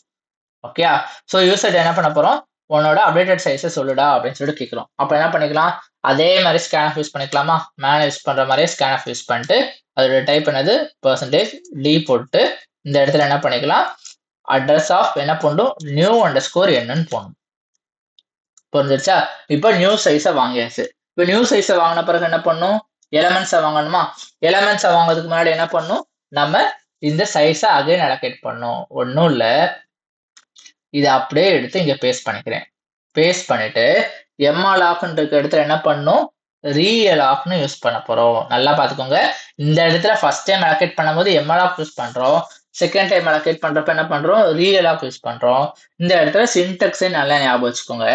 Speaker 1: ஓகே, ஸோ யூசர் என்ன பண்ண போறோம், உன்னோட அப்டேட்டட் சைஸை சொல்லுடா அப்படின்னு சொல்லிட்டு கேட்குறோம். அப்போ என்ன பண்ணிக்கலாம், அதே மாதிரி ஸ்கேன் யூஸ் பண்ணிக்கலாமா? மேன் யூஸ் பண்ற மாதிரியே ஸ்கேன் யூஸ் பண்ணிட்டு அதோட டைப் பண்ணது %d போட்டு இந்த இடத்துல என்ன பண்ணிக்கலாம், அட்ரஸ் ஆஃப் என்ன பண்ணும், நியூ அண்டர்ஸ்கோர் என்னன்னு போகணும். புரிஞ்சிருச்சா? இப்போ நியூ சைஸை வாங்கியாச்சு. இப்போ நியூ சைஸை வாங்கின பிறகு என்ன பண்ணும், எலமெண்ட்ஸை வாங்கணுமா? எலமெண்ட்ஸை வாங்குறதுக்கு முன்னாடி என்ன பண்ணும், நம்ம இந்த சைஸை அகைன் அலோகேட் பண்ணோம். ஒன்றும் இல்லை, இதை அப்படியே எடுத்து இங்க பேஸ்ட் பண்ணிக்கிறேன். பேஸ்ட் பண்ணிட்டு எம்அலாக்ன்ற இடத்துல என்ன பண்ணும், ரீஅலாக்னு யூஸ் பண்ண போறோம். நல்லா பாத்துக்கோங்க, இந்த இடத்துல ஃபர்ஸ்ட் டைம் அலோகேட் பண்ணும்போது எம்அலாக் யூஸ் பண்றோம், செகண்ட் டைம் அலோகேட் பண்றப்ப என்ன பண்றோம், ரீஅலாக் யூஸ் பண்றோம். இந்த இடத்துல சின்டெக்ஸை நல்லா ஞாபகம் வச்சுக்கோங்க.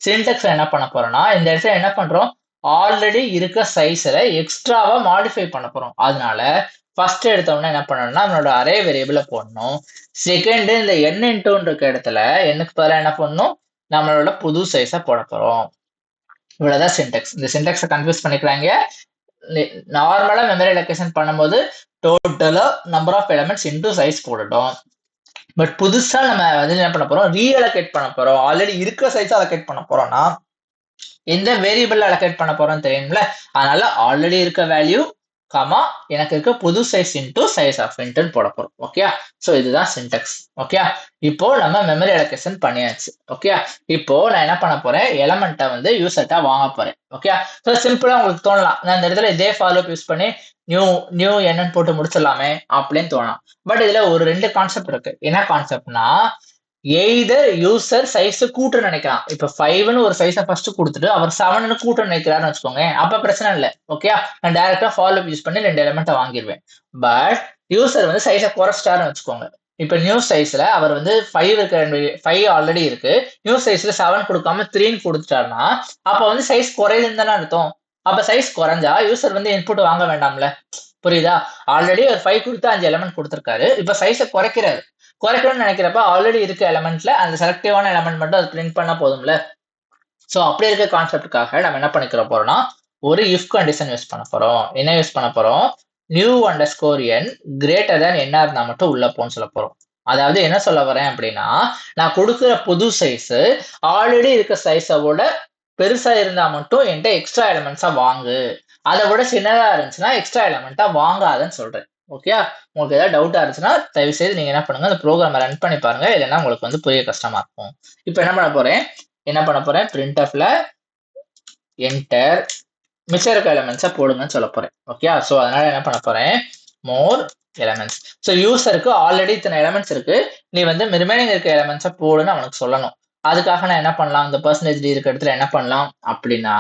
Speaker 1: சின்டெக்ஸ் என்ன பண்ண போறோம்னா, இந்த இடத்துல என்ன பண்றோம், ஆல்ரெடி இருக்க சைஸ்ல எக்ஸ்ட்ராவா மாடிஃபை பண்ண போறோம். அதனால ஃபர்ஸ்ட் எடுத்தோம்னா என்ன பண்ணணும்னா, நம்மளோட அரே வேரியபிள போடணும். செகண்ட் இந்த n இன்டூன்னு இருக்க இடத்துல என்னக்கு பதிலாக என்ன பண்ணணும், நம்மளோட புது சைஸை போட போறோம். இவ்வளவுதான் சின்டெக்ஸ். இந்த சின்டெக்ஸை கன்ஃபியூஸ் பண்ணிக்கிறாங்க. நார்மலா மெமரி அலோகேஷன் பண்ணும்போது டோட்டலா number of elements into size போடட்டும். பட் புதுசா நம்ம வந்து என்ன பண்ண போறோம், ரீஅலோகேட் பண்ண போறோம். ஆல்ரெடி இருக்க சைஸை அலோகேட் பண்ண போறோம்னா எந்த வேரியபிள் அலோகேட் பண்ண போறோம் தெரியும்ல, அதனால ஆல்ரெடி இருக்க வேல்யூ கமா எனக்கு இருக்க புது சைஸ் இன்டூ சைஸ் ஆஃப் இன்ட்னு போட போறோம். ஓகே, ஸோ இதுதான் சின்டெக்ஸ். ஓகே, இப்போ நம்ம மெமரி அலோகேஷன் பண்ணியாச்சு. ஓகே, இப்போ நான் என்ன பண்ண போறேன், எலமெண்ட்டை வந்து யூசர்ட்டா வாங்க போறேன். ஓகே, ஸோ சிம்பிளா உங்களுக்கு தோணலாம், நான் இந்த இடத்துல இதே ஃபாலோப் யூஸ் பண்ணி நியூ என்னன்னு போட்டு முடிச்சிடலாமே அப்படின்னு தோணலாம். பட் இதுல ஒரு 2 கான்செப்ட் இருக்கு. என்ன கான்செப்ட்னா, எய்தர் யூசர் சைஸ் கூட்ட நினைக்கலாம். இப்ப 5ன்னு ஒரு சைஸை ஃபர்ஸ்ட் கொடுத்துட்டு அவர் 7ன்னு கூட்ட நினைக்கிறாருன்னு வச்சுக்கோங்க, அப்ப பிரச்சனை இல்லை. ஓகே, நான் டைரக்டா ஃபாலோப் யூஸ் பண்ணி 2 எலிமெண்ட்டை வாங்கிடுவேன். பட் யூசர் வந்து சைஸை குறைச்சிட்டாருன்னு வச்சுக்கோங்க. இப்ப நியூ சைஸ்ல அவர் வந்து 5 ஆல்ரெடி இருக்கு, நியூ சைஸ்ல 7 கொடுக்காம 3ன்னு கொடுத்துட்டாருன்னா அப்ப வந்து சைஸ் குறையுதுன்னு தானே அர்த்தம். அப்ப சைஸ் குறைஞ்சா யூசர் வந்து இன்புட் வாங்க வேண்டாம்ல, புரியுதா? ஆல்ரெடி ஒரு 5 கொடுத்து 5 எலிமெண்ட் கொடுத்துருக்காரு. இப்ப சைஸை குறைக்கிறாரு. குறைக்கணும்னு நினைக்கிறப்ப ஆல்ரெடி இருக்க எலிமெண்ட்ல அந்த செலக்டிவான எலிமெண்ட் மட்டும் அது பிரிண்ட் பண்ணா போதும்ல. ஸோ அப்படி இருக்க கான்செப்டுக்காக நம்ம என்ன பண்ணிக்கிற போறோம்னா ஒரு இஃப் கண்டிஷன் யூஸ் பண்ண போறோம். என்ன யூஸ் பண்ண போறோம்? New underscore n greater than என்ன இருந்தா மட்டும் உள்ள போன்னு சொல்ல போறோம். அதாவது என்ன சொல்ல வரேன் அப்படின்னா, நான் கொடுக்குற புது சைஸ் ஆல்ரெடி இருக்க சைஸை விட பெருசா இருந்தா மட்டும் என்கிட்ட எக்ஸ்ட்ரா எலிமெண்ட்ஸா வாங்கு, அதை விட சின்னதா இருந்துச்சுன்னா எக்ஸ்ட்ரா எலிமெண்ட்டா வாங்காதன்னு சொல்றேன். ஓகே, உங்களுக்கு ஏதாவது டவுட்டா இருந்துச்சுன்னா தயவு செய்து நீங்க என்ன பண்ணுங்க, அந்த ப்ரோக்ராமை ரன் பண்ணி பாருங்க, இல்லைன்னா உங்களுக்கு வந்து புரிய கஷ்டமா இருக்கும். இப்போ என்ன பண்ண போறேன் printfல என்டர் மிச்சம் இருக்க எலிமெண்ட்ஸை போடுங்கன்னு சொல்ல போறேன். ஓகே, ஸோ அதனால என்ன பண்ண போறேன், மோர் எலிமெண்ட்ஸ். ஸோ யூசருக்கு ஆல்ரெடி இத்தனை எலிமெண்ட்ஸ் இருக்கு, நீ வந்து ரிமைனிங் இருக்க எலிமெண்ட்ஸை போடுன்னு அவனுக்கு சொல்லணும். அதுக்காக நான் என்ன பண்ணலாம், இந்த % இருக்க இடத்துல என்ன பண்ணலாம் அப்படின்னா,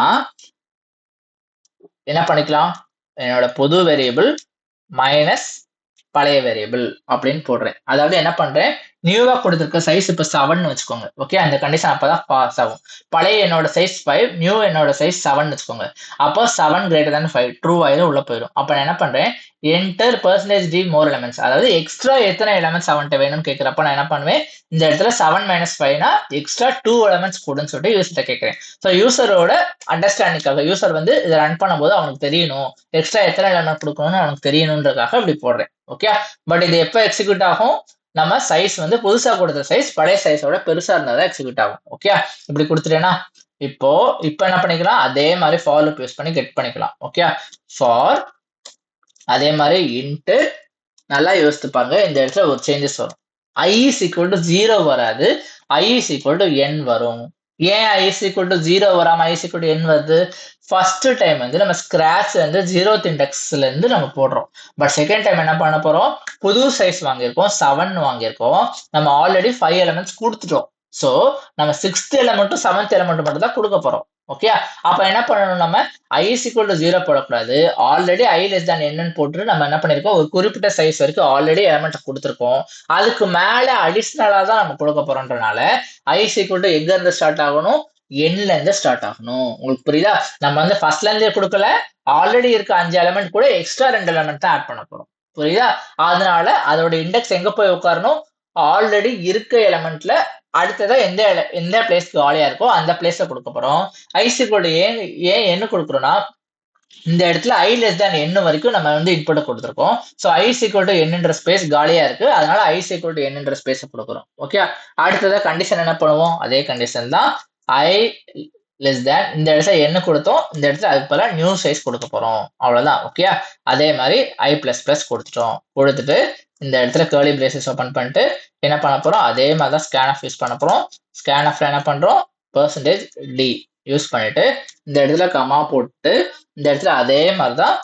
Speaker 1: என்ன பண்ணிக்கலாம், என்னோட புது வேரியபிள் மைனஸ் பழைய வேரியபிள் அப்படின்னு போடுறேன். அதாவது என்ன பண்றேன், நியூவா கொடுத்துருக்க சைஸ் இப்ப 7 வச்சுக்கோங்க. ஓகே, அந்த கண்டிஷன் அப்பதான் பாஸ் ஆகும். பழைய என்னோட சைஸ் 5, நியூ என்னோட சைஸ் 7 வச்சுக்கோங்க. அப்போ 7 கிரேட்டர் than 5 ட்ரூ ஆயிரும், உள்ள போயிடும். அப்ப நான் என்ன பண்றேன், என்டர் % மோர் எலிமெண்ட்ஸ், அதாவது எக்ஸ்ட்ரா எத்தனை எலிமெண்ட்ஸ் அவன்கிட்ட வேணும்னு கேட்கிறப்ப நான் என்ன பண்ணுவேன், இந்த இடத்துல 7 - 5னா எக்ஸ்ட்ரா 2 எலிமெண்ட்ஸ் கொடுன்னு சொல்லிட்டு யூசர்கிட்ட கேட்கிறேன். ஸோ யூசரோட அண்டர்ஸ்டாண்டிங்காக, யூசர் வந்து இதை ரன் பண்ணும்போது அவனுக்கு தெரியணும் எக்ஸ்ட்ரா எத்தனை எலிமெண்ட் கொடுக்கணும்னு அவனுக்கு தெரியணுன்றதுக்காக இப்படி போடுறேன். ஓகே, பட் இது எப்போ எக்ஸிக்யூட் ஆகும், நம்ம சைஸ் வந்து புதுசா கொடுத்த சைஸ் பழைய சைஸோட பெருசா இருந்தாதான் எக்ஸிக்யூட் ஆகும். ஓகே, இப்படி கொடுத்துட்டேன்னா இப்போ என்ன பண்ணிக்கலாம், அதே மாதிரி ஃபார் லூப் யூஸ் பண்ணி கெட் பண்ணிக்கலாம். ஓகே, ஃபார் அதே மாதிரி இன்ட்டு, நல்லா யோசித்துப்பாங்க, இந்த இடத்துல ஒரு சேஞ்சஸ் வரும். i is equal to 0 வராது, i is equal to n வரும். ஏன் i is equal to 0 வராம i is equal to n வருது, ஃபர்ஸ்ட் டைம் வந்து நம்ம ஸ்கிராச் வந்து 0th இண்டெக்ஸ்ல இருந்து நம்ம போடுறோம். பட் செகண்ட் டைம் என்ன பண்ண போறோம், புது சைஸ் வாங்கியிருக்கோம், 7 வாங்கியிருக்கோம், நம்ம ஆல்ரெடி 5 எலிமெண்ட்ஸ் கொடுத்துட்டோம். ஸோ நம்ம 6th எலிமெண்ட்டும் 7th எலிமெண்ட் மட்டும் தான் கொடுக்க போறோம். ஓகே, அப்ப என்ன பண்ணணும், நம்ம i is equal to 0 போடக்கூடாது, already i less than n போட்டு நம்ம என்ன பண்ணிருக்கோம், ஒரு குறிப்பிட்ட சைஸ் வரைக்கும் ஆல்ரெடி எலிமெண்ட் கொடுத்துருக்கோம், அதுக்கு மேல அடிஷனலா தான் நம்ம கொடுக்க போறோம்ன்றனால i is equal to எங்க இருந்து ஸ்டார்ட் ஆகணும், எண்ல இருந்து ஸ்டார்ட் ஆகணும். உங்களுக்கு புரியுதா? நம்ம வந்து ஃபர்ஸ்ட்ல இருந்தே கொடுக்கல, ஆல்ரெடி இருக்க 5 எலிமெண்ட் கூட எக்ஸ்ட்ரா 2 எலிமெண்ட் தான் ஆட் பண்ண போறோம். புரியுதா? அதனால அதோட இண்டெக்ஸ் எங்க போய் உட்காரணும், ஆல்ரெடி இருக்க எலிமெண்ட்ல அடுத்ததா எந்த பிளேஸ் காலியா இருக்கோ அந்த பிளேஸ்ல கொடுக்க போறோம். i is equal to ஏன் என்ன கொடுக்குறோம்னா, இந்த இடத்துல i less than n வரைக்கும் நம்ம வந்து இன்புட் கொடுத்துருக்கோம். So i is equal to n என்ற ஸ்பேஸ் காலியா இருக்கு, அதனால i is equal to n என்ற ஸ்பேஸ் கொடுக்குறோம். ஓகே, அடுத்ததா கண்டிஷன் என்ன பண்ணுவோம், அதே கண்டிஷன் தான், i less than, இந்த இடத்துல என்ன கொடுத்தோம், இந்த இடத்துல அதுக்கு பதிலா நியூ சைஸ் கொடுக்க போறோம், அவ்வளவுதான். ஓகே, அதே மாதிரி i++ கொடுத்துட்டோம். கொடுத்துட்டு இந்த இடத்துல கர்லி பிரேசஸ் ஓபன் பண்ணிட்டு என்ன பண்ண போறோம், அதே மாதிரி தான் scanf யூஸ் பண்ண போறோம். scanfல என்ன பண்றோம், %d யூஸ் பண்ணிட்டு இந்த இடத்துல கமா போட்டு இந்த இடத்துல அதே மாதிரி தான்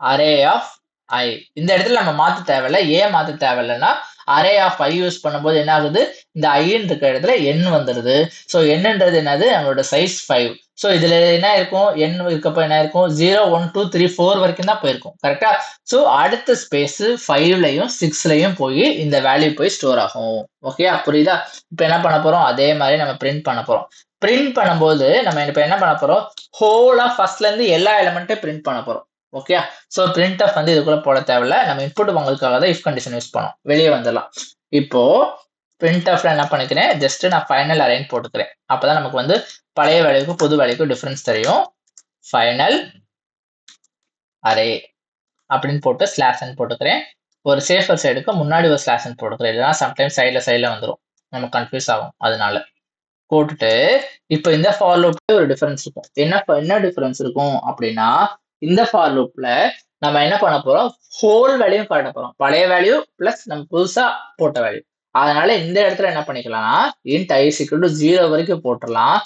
Speaker 1: அரே ஆஃப் i, இந்த இடத்துல நம்ம மாத்த தேவையில்லை. ஏன் மாத்த தேவையில்லைன்னா, அரே ஆஃப் i யூஸ் பண்ணும்போது என்ன ஆகுது, இந்த ஐன்னு இருக்க இடத்துல n வந்துருது. ஸோ என்னன்றது என்னது, நம்மளோட சைஸ் 5. ஸோ இதுல என்ன இருக்கும், n இருக்கப்போ என்ன இருக்கும், 0 1 2 3 4 வரைக்கும் தான் போயிருக்கும், கரெக்டா? ஸோ அடுத்த ஸ்பேஸ் 5லயும் 6லயும் போய் இந்த வேல்யூ போய் ஸ்டோர் ஆகும். ஓகே, புரியுதா? இப்போ என்ன பண்ண போறோம், அதே மாதிரி நம்ம பிரிண்ட் பண்ண போறோம். பிரிண்ட் பண்ணும்போது நம்ம இப்போ என்ன பண்ண போறோம், ஹோலா ஃபர்ஸ்ட்ல இருந்து எல்லா எலிமெண்ட்டையும் பிரிண்ட் பண்ண போறோம். ஓகே, ஸோ printf வந்து இதுக்குள்ள போட தேவையில்ல, நம்ம இன்புட் வாங்குறதுக்காக தான் இஃப் கண்டிஷன் யூஸ் பண்ணோம். வெளியே வந்துடலாம். இப்போ printfல என்ன பண்ணிக்கிறேன், ஜஸ்ட் நான் ஃபைனல் அரேன்னு போட்டுக்கிறேன். அப்பதான் நமக்கு வந்து பழைய வேல்யூக்கும் புது வேல்யூக்கும் டிஃபரன்ஸ் தெரியும். ஃபைனல் அரே அப்படின்னு போட்டு /n போட்டுக்கிறேன். ஒரு சேஃபர் சைடுக்கு முன்னாடி ஒரு /n போட்டுக்கிறேன், இல்லைன்னா சம்டைம்ஸ் சைட்ல வந்துடும், நம்ம கன்ஃபியூஸ் ஆகும். அதனால போட்டுட்டு இப்போ இந்த ஃபார் லூப்ல ஒரு டிஃபரன்ஸ் இருக்கும். என்ன டிஃபரன்ஸ் இருக்கும் அப்படின்னா, இந்த ஃபார் லூப்ல நம்ம என்ன பண்ண போறோம், ஹோல் வேல்யூ காட்ட போறோம், பழைய வேல்யூ பிளஸ் நம்ம புதுசா போட்ட வேல்யூ. அதனால இந்த இடத்துல என்ன பண்ணிக்கலாம்னா, int i is equal to 0 வரைக்கும் போட்டுடலாம்.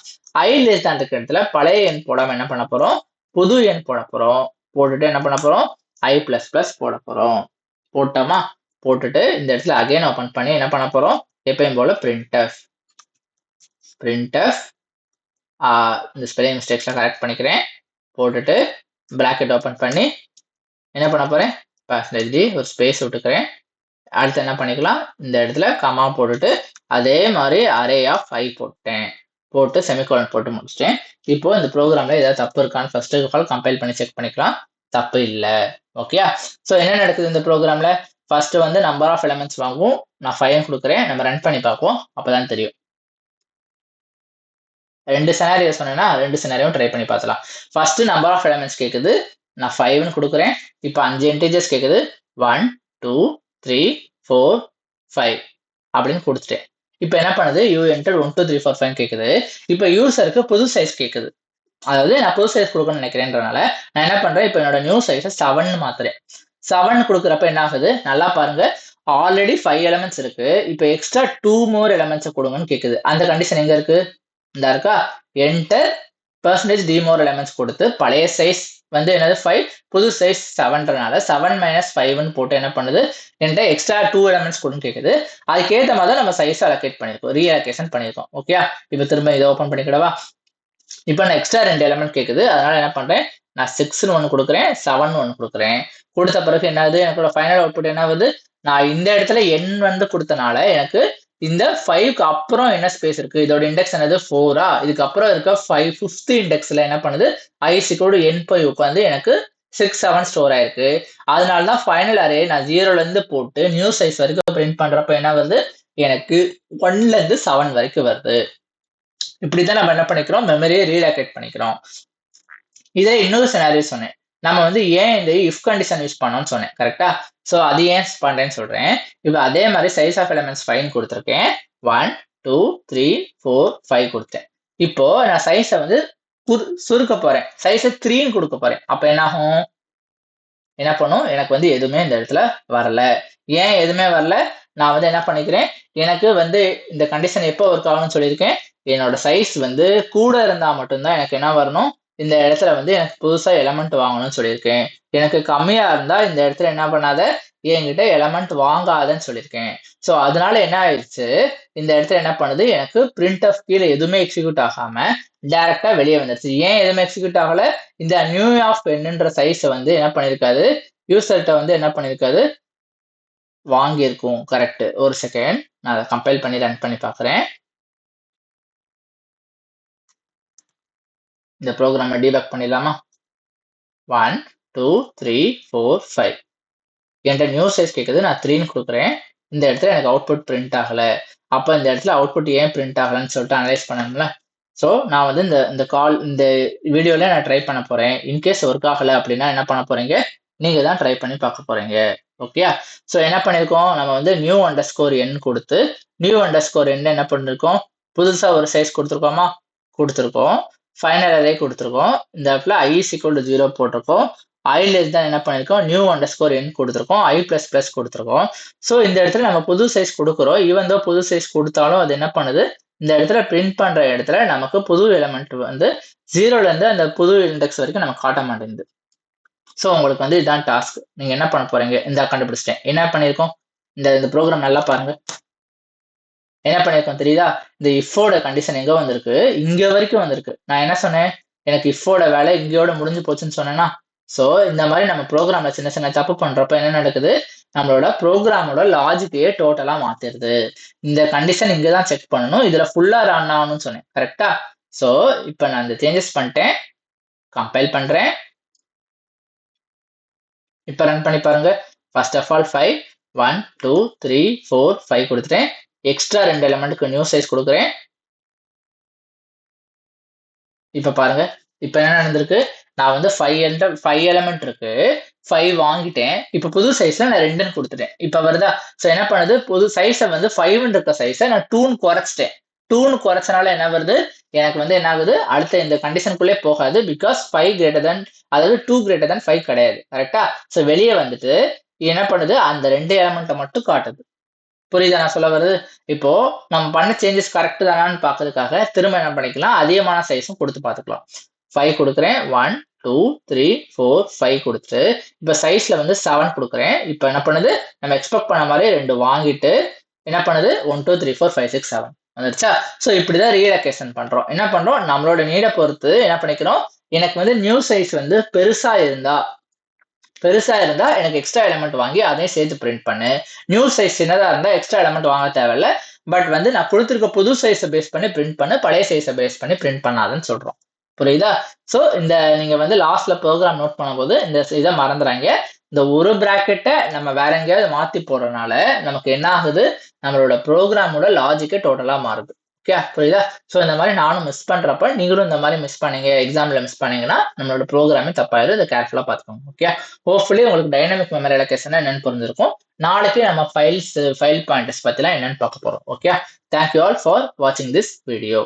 Speaker 1: i less than இருக்க இடத்துல பழைய எண் போடாம என்ன பண்ண போறோம், புது எண் போட போறோம். போட்டுட்டு என்ன பண்ண போறோம், i++ போட போறோம். போட்டோமா, போட்டுட்டு இந்த இடத்துல அகைன் ஓபன் பண்ணி என்ன பண்ண போறோம், எப்பயும் போல printf இந்த ஸ்பெல்லிங் மிஸ்டேக்ஸ்லாம் கரெக்ட் பண்ணிக்கிறேன். போட்டுட்டு பிராக்கெட் ஓபன் பண்ணி என்ன பண்ண போறேன், %d ஒரு ஸ்பேஸ் விட்டுக்கிறேன். அடுத்து என்ன பண்ணிக்கலாம், இந்த இடத்துல கமா போட்டுட்டு அதே மாதிரி அரே ஆஃப் i போட்டேன். போட்டு செமிகோலன் போட்டு முடிச்சிட்டேன். இப்போ இந்த ப்ரோக்ராம்ல ஏதாவது தப்பு இருக்கான்னு ஃபர்ஸ்ட் ஆஃப் ஆல் கம்பைல் பண்ணி செக் பண்ணிக்கலாம். தப்பு இல்ல. ஓகேயா? சோ என்ன நடக்குது இந்த ப்ரோக்ராம்ல? ஃபர்ஸ்ட் வந்து நம்பர் ஆஃப் எலிமெண்ட்ஸ் வாங்குவோம். நான் 5 கொடுக்குறேன். நம்ம ரன் பண்ணி பார்ப்போம். அப்பதான் தெரியும். 2 சினாரியோ சொன்னேன்னா 2 சினாரியோவும் ட்ரை பண்ணி பார்க்கலாம். ஃபர்ஸ்ட் நம்பர் ஆஃப் எலிமெண்ட்ஸ் கேக்குது. நான் 5ன்னு கொடுக்குறேன். இப்போ 5 இன்டிஜர்ஸ் கேக்குது. 1 2 3 4 5 அப்படின்னு கொடுத்துட்டேன். இப்போ என்ன பண்ணுது? யூ என்டர் 1 2 3 4 5 கேக்குது. இப்போ யூசருக்கு புது சைஸ் கேக்குது. அதாவது நான் புது சைஸ் கொடுக்கணும்னு நினைக்கிறேன்றனால நான் என்ன பண்றேன்? இப்போ என்னோட நியூ சைஸை 7 மாத்துறேன். 7 கொடுக்குறப்ப என்ன ஆகுது? நல்லா பாருங்க. ஆல்ரெடி 5 எலிமெண்ட்ஸ் இருக்கு. இப்போ எக்ஸ்ட்ரா 2 மோர் எலிமெண்ட்ஸ் கொடுங்கன்னு கேக்குது. அந்த கண்டிஷன் எங்க இருக்கு? இந்த இருக்கா? Enter percentage d more elements கொடுத்து பழைய சைஸ் வந்து என்னது 5, புது சைஸ் 7ன்றனால 7 - 5ன்னு போட்டு என்ன பண்ணுது? என்கிட்ட எக்ஸ்ட்ரா 2 எலிமெண்ட்ஸ் கொடுன்னு கேக்குது. அதுக்கேற்ற மாதிரி நம்ம சைஸ் அலோகேட் பண்ணிருக்கோம், ரீஅலோகேஷன் பண்ணிருக்கோம். ஓகே, இப்போ திரும்ப இதை ஓப்பன் பண்ணிக்கிடவா? இப்போ நான் எக்ஸ்ட்ரா 2 எலிமெண்ட் கேக்குது. அதனால என்ன பண்றேன்? நான் 6ன்னு ஒன்று கொடுக்குறேன், 7ன்னு ஒன்று கொடுக்குறேன். கொடுத்த பிறகு என்னது? எனக்கோட ஃபைனல் அவுட்புட் என்ன ஆகுது? நான் இந்த இடத்துல n வந்து கொடுத்தனால எனக்கு இந்த 5க்கு அப்புறம் என்ன ஸ்பேஸ் இருக்கு? இதோட இண்டெக்ஸ் என்னது? 4ஆ? இதுக்கு அப்புறம் இருக்க 5th இண்டெக்ஸ்ல என்ன பண்ணுது? i n போய் உட்காந்து எனக்கு 6 7 ஸ்டோர் ஆயிருக்கு. அதனால தான் ஃபைனல் அரே நான் 0ல இருந்து போட்டு நியூ சைஸ் வரைக்கும் பிரிண்ட் பண்றப்ப என்ன வருது? எனக்கு 1ல இருந்து 7 வரைக்கும் வருது. இப்படிதான் நம்ம என்ன பண்ணிக்கிறோம்? மெமரியை ரீலோகேட் பண்ணிக்கிறோம். இதே இன்னொரு சினாரியோ சொன்னேன். நம்ம வந்து ஏன் இந்த இஃப் கண்டிஷன் யூஸ் பண்ணோம்னு சொன்னேன். கரெக்டா? சோ அது ஏன் பண்றேன்னு சொல்றேன். இப்போ அதே மாதிரி சைஸ் ஆஃப் எலிமெண்ட்ஸ் 5 கொடுத்துருக்கேன். 1 2 3 4 5 கொடுத்தேன். இப்போ நான் சைஸை வந்து சுருக்க போறேன். சைஸை 3ன்னு கொடுக்க போறேன். அப்ப என்ன ஆகும்? என்ன பண்ணும்? எனக்கு வந்து எதுவுமே இந்த இடத்துல வரல. ஏன் எதுவுமே வரல? நான் வந்து என்ன பண்ணிக்கிறேன்? எனக்கு வந்து இந்த கண்டிஷன் எப்போ ஒர்க் ஆகணும்னு சொல்லியிருக்கேன். என்னோட சைஸ் வந்து கூட இருந்தா மட்டும்தான் எனக்கு என்ன வரணும்? இந்த இடத்துல வந்து எனக்கு புதுசா எலமெண்ட் வாங்கணும்னு சொல்லியிருக்கேன். எனக்கு கம்மியா இருந்தா இந்த இடத்துல என்ன பண்ணாத? என்கிட்ட எலமெண்ட் வாங்காதன்னு சொல்லியிருக்கேன். சோ அதனால என்ன ஆயிடுச்சு? இந்த இடத்துல என்ன பண்ணுது? எனக்கு பிரிண்ட் ஆஃப் கீழே எதுவுமே எக்ஸிக்யூட் ஆகாம டைரக்டா வெளியே வந்துருச்சு. ஏன் எதுவுமே எக்ஸிக்யூட் ஆகல? இந்த நியூ ஆஃப் என்னன்ற சைஸை வந்து என்ன பண்ணிருக்காது? யூசர்கிட்ட வந்து என்ன பண்ணிருக்காது? வாங்கியிருக்கும். கரெக்ட். ஒரு செகண்ட், நான் அதை கம்பைல் பண்ணி ரன் பண்ணி பார்க்குறேன். இந்த ப்ரோக்ராமை டீபக் பண்ணிடலாமா? 1 2 3 4 5 என்கிட்ட நியூ சைஸ் கேட்குது. நான் 3ன்னு கொடுக்குறேன். இந்த இடத்துல எனக்கு அவுட்புட் பிரிண்ட் ஆகல. அப்போ இந்த இடத்துல அவுட்புட் ஏன் பிரிண்ட் ஆகலன்னு சொல்லிட்டு அனலைஸ் பண்ணணும்ல. ஸோ நான் வந்து இந்த வீடியோல நான் ட்ரை பண்ண போறேன். இன்கேஸ் ஒர்க் ஆகலை அப்படின்னா என்ன பண்ண போறீங்க? நீங்க தான் ட்ரை பண்ணி பார்க்க போறீங்க. ஓகே, ஸோ என்ன பண்ணிருக்கோம்? நம்ம வந்து நியூ அண்டர்ஸ்கோர் n கொடுத்து நியூ அண்டர்ஸ்கோர் n என்ன பண்ணிருக்கோம்? புதுசா ஒரு சைஸ் கொடுத்துருக்கோமா? கொடுத்துருக்கோம். ஃபைனல் அரே கொடுத்துருக்கோம். இந்த இடத்துல i = 0 போட்டிருக்கோம். i லெஸ் தான் என்ன பண்ணிருக்கோம்? நியூ அண்டர்ஸ்கோர் n கொடுத்துருக்கோம். i++ கொடுத்துருக்கோம். ஸோ இந்த இடத்துல நம்ம புது சைஸ் கொடுக்குறோம். ஈவன் தோ புது சைஸ் கொடுத்தாலும் அது என்ன பண்ணுது? இந்த இடத்துல பிரிண்ட் பண்ற இடத்துல நமக்கு புது எலிமெண்ட் வந்து 0ல இருந்து அந்த புது இண்டெக்ஸ் வரைக்கும் நமக்கு காட்ட மாட்டேங்குது. ஸோ உங்களுக்கு வந்து இதுதான் டாஸ்க். நீங்க என்ன பண்ண போறீங்க? இந்த கண்டுபிடிச்சிட்டேன். என்ன பண்ணிருக்கோம்? இந்த ப்ரோக்ராம் நல்லா பாருங்க. என்ன பண்ணிருக்கோம் தெரியுதா? இந்த இஃபோட கண்டிஷன் எங்க வந்திருக்கு? இங்க வரைக்கும் வந்திருக்கு. நான் என்ன சொன்னேன்? எனக்கு இஃபோட வேலை இங்கேயோட முடிஞ்சு போச்சுன்னு சொன்னேன்னா, ஸோ இந்த மாதிரி நம்ம ப்ரோக்ராம்ல சின்ன சின்ன தப்பு பண்றப்ப என்ன நடக்குது? நம்மளோட ப்ரோக்ராமோட லாஜிக்கையே டோட்டலா மாத்திருது. இந்த கண்டிஷன் இங்க தான் செக் பண்ணணும். இதுல ஃபுல்லா ரன் ஆகணும்னு சொன்னேன். கரெக்டா? ஸோ இப்போ நான் இந்த சேஞ்சஸ் பண்ணிட்டேன். கம்பைல் பண்றேன். இப்போ ரன் பண்ணி பாருங்க. ஃபர்ஸ்ட் ஆஃப் ஆல் 5 1 2 3 4 5 கொடுத்துட்டேன். எக்ஸ்ட்ரா 2 எலிமெண்ட்டுக்கு நியூ சைஸ் கொடுக்குறேன். இப்ப பாருங்க. இப்ப என்ன நடந்திருக்கு? நான் வந்து 5 எலிமெண்ட் இருக்கு. 5 வாங்கிட்டேன். இப்ப புது சைஸ்ல நான் 2ன்னு கொடுத்துட்டேன். இப்ப வருதா? சோ என்ன பண்ணுது? புது சைஸை வந்து 5ன்னு இருக்க சைஸை நான் 2ன்னு குறைச்சிட்டேன். 2ன்னு குறைச்சனால என்ன வருது? எனக்கு வந்து என்ன ஆகுது? அடுத்த இந்த கண்டிஷனுக்குள்ளே போகாது. பிகாஸ் 5 greater than, அதாவது 2 greater than 5 கிடையாது. கரெக்டா? சோ வெளியே வந்துட்டு என்ன பண்ணுது? அந்த 2 எலிமெண்ட்டை மட்டும் காட்டுது. புரியுதா நான் சொல்ல வருது? இப்போ நம்ம பண்ண சேஞ்சஸ் கரெக்ட் தானான்னு பாக்குறதுக்காக திரும்ப என்ன பண்ணிக்கலாம்? அதிகமான சைஸும் கொடுத்து பார்த்துக்கலாம். 5 கொடுக்குறேன். 1 2 3 4 5 கொடுத்து இப்போ சைஸ்ல வந்து 7 கொடுக்குறேன். இப்போ என்ன பண்ணுது? நம்ம எக்ஸ்பெக்ட் பண்ண மாதிரி 2 வாங்கிட்டு என்ன பண்ணுது? 1 2 3 4 5 6 7 வந்துருச்சா? ஸோ இப்படிதான் ரீலொகேஷன் பண்றோம். என்ன பண்றோம்? நம்மளோட நீடை பொறுத்து என்ன பண்ணிக்கிறோம்? எனக்கு வந்து நியூ சைஸ் வந்து பெருசா இருந்தா எனக்கு எக்ஸ்ட்ரா எலிமெண்ட் வாங்கி அதையும் சேர்த்து பிரிண்ட் பண்ணு. நியூ சைஸ் சின்னதா இருந்தா எக்ஸ்ட்ரா எலிமெண்ட் வாங்க தேவையில்ல. பட் வந்து நான் கொடுத்துருக்க புது சைஸை பேஸ் பண்ணி பிரிண்ட் பண்ணு, பழைய சைஸை பேஸ் பண்ணி பிரிண்ட் பண்ணாதுன்னு சொல்றோம். புரியுதா? ஸோ இந்த நீங்க வந்து லாஸ்ட்ல ப்ரோக்ராம் நோட் பண்ணும்போது இந்த இதை மறந்துறாங்க. இந்த ஒரு பிராக்கெட்டை நம்ம வேற எங்கேயாவது மாத்தி போடுறதுனால நமக்கு என்ன ஆகுது, நம்மளோட ப்ரோக்ராமோட லாஜிக்கே டோட்டலா மாறுது. ஓகே, புரியுதா? ஸோ இந்த மாதிரி நானும் மிஸ் பண்றப்ப நீங்களும் இந்த மாதிரி மிஸ் பண்ணீங்க, எக்ஸாம்ல மிஸ் பண்ணீங்கன்னா நம்மளோட ப்ரோக்ராமே தப்பாயிரும். இதை கேர்ஃபுல்லா பார்த்துக்கோங்க. ஓகே, ஹோப்ஃபுல்லி உங்களுக்கு டைனமிக் மெமரி அலோகேஷன் என்னன்னு புரிஞ்சிருக்கும். நாளைக்கு நம்ம ஃபைல் பாயிண்டர்ஸ் பத்திலாம் என்னன்னு பார்க்க போறோம். ஓகே, தேங்க்யூ ஆல் ஃபார் வாட்சிங் திஸ் வீடியோ.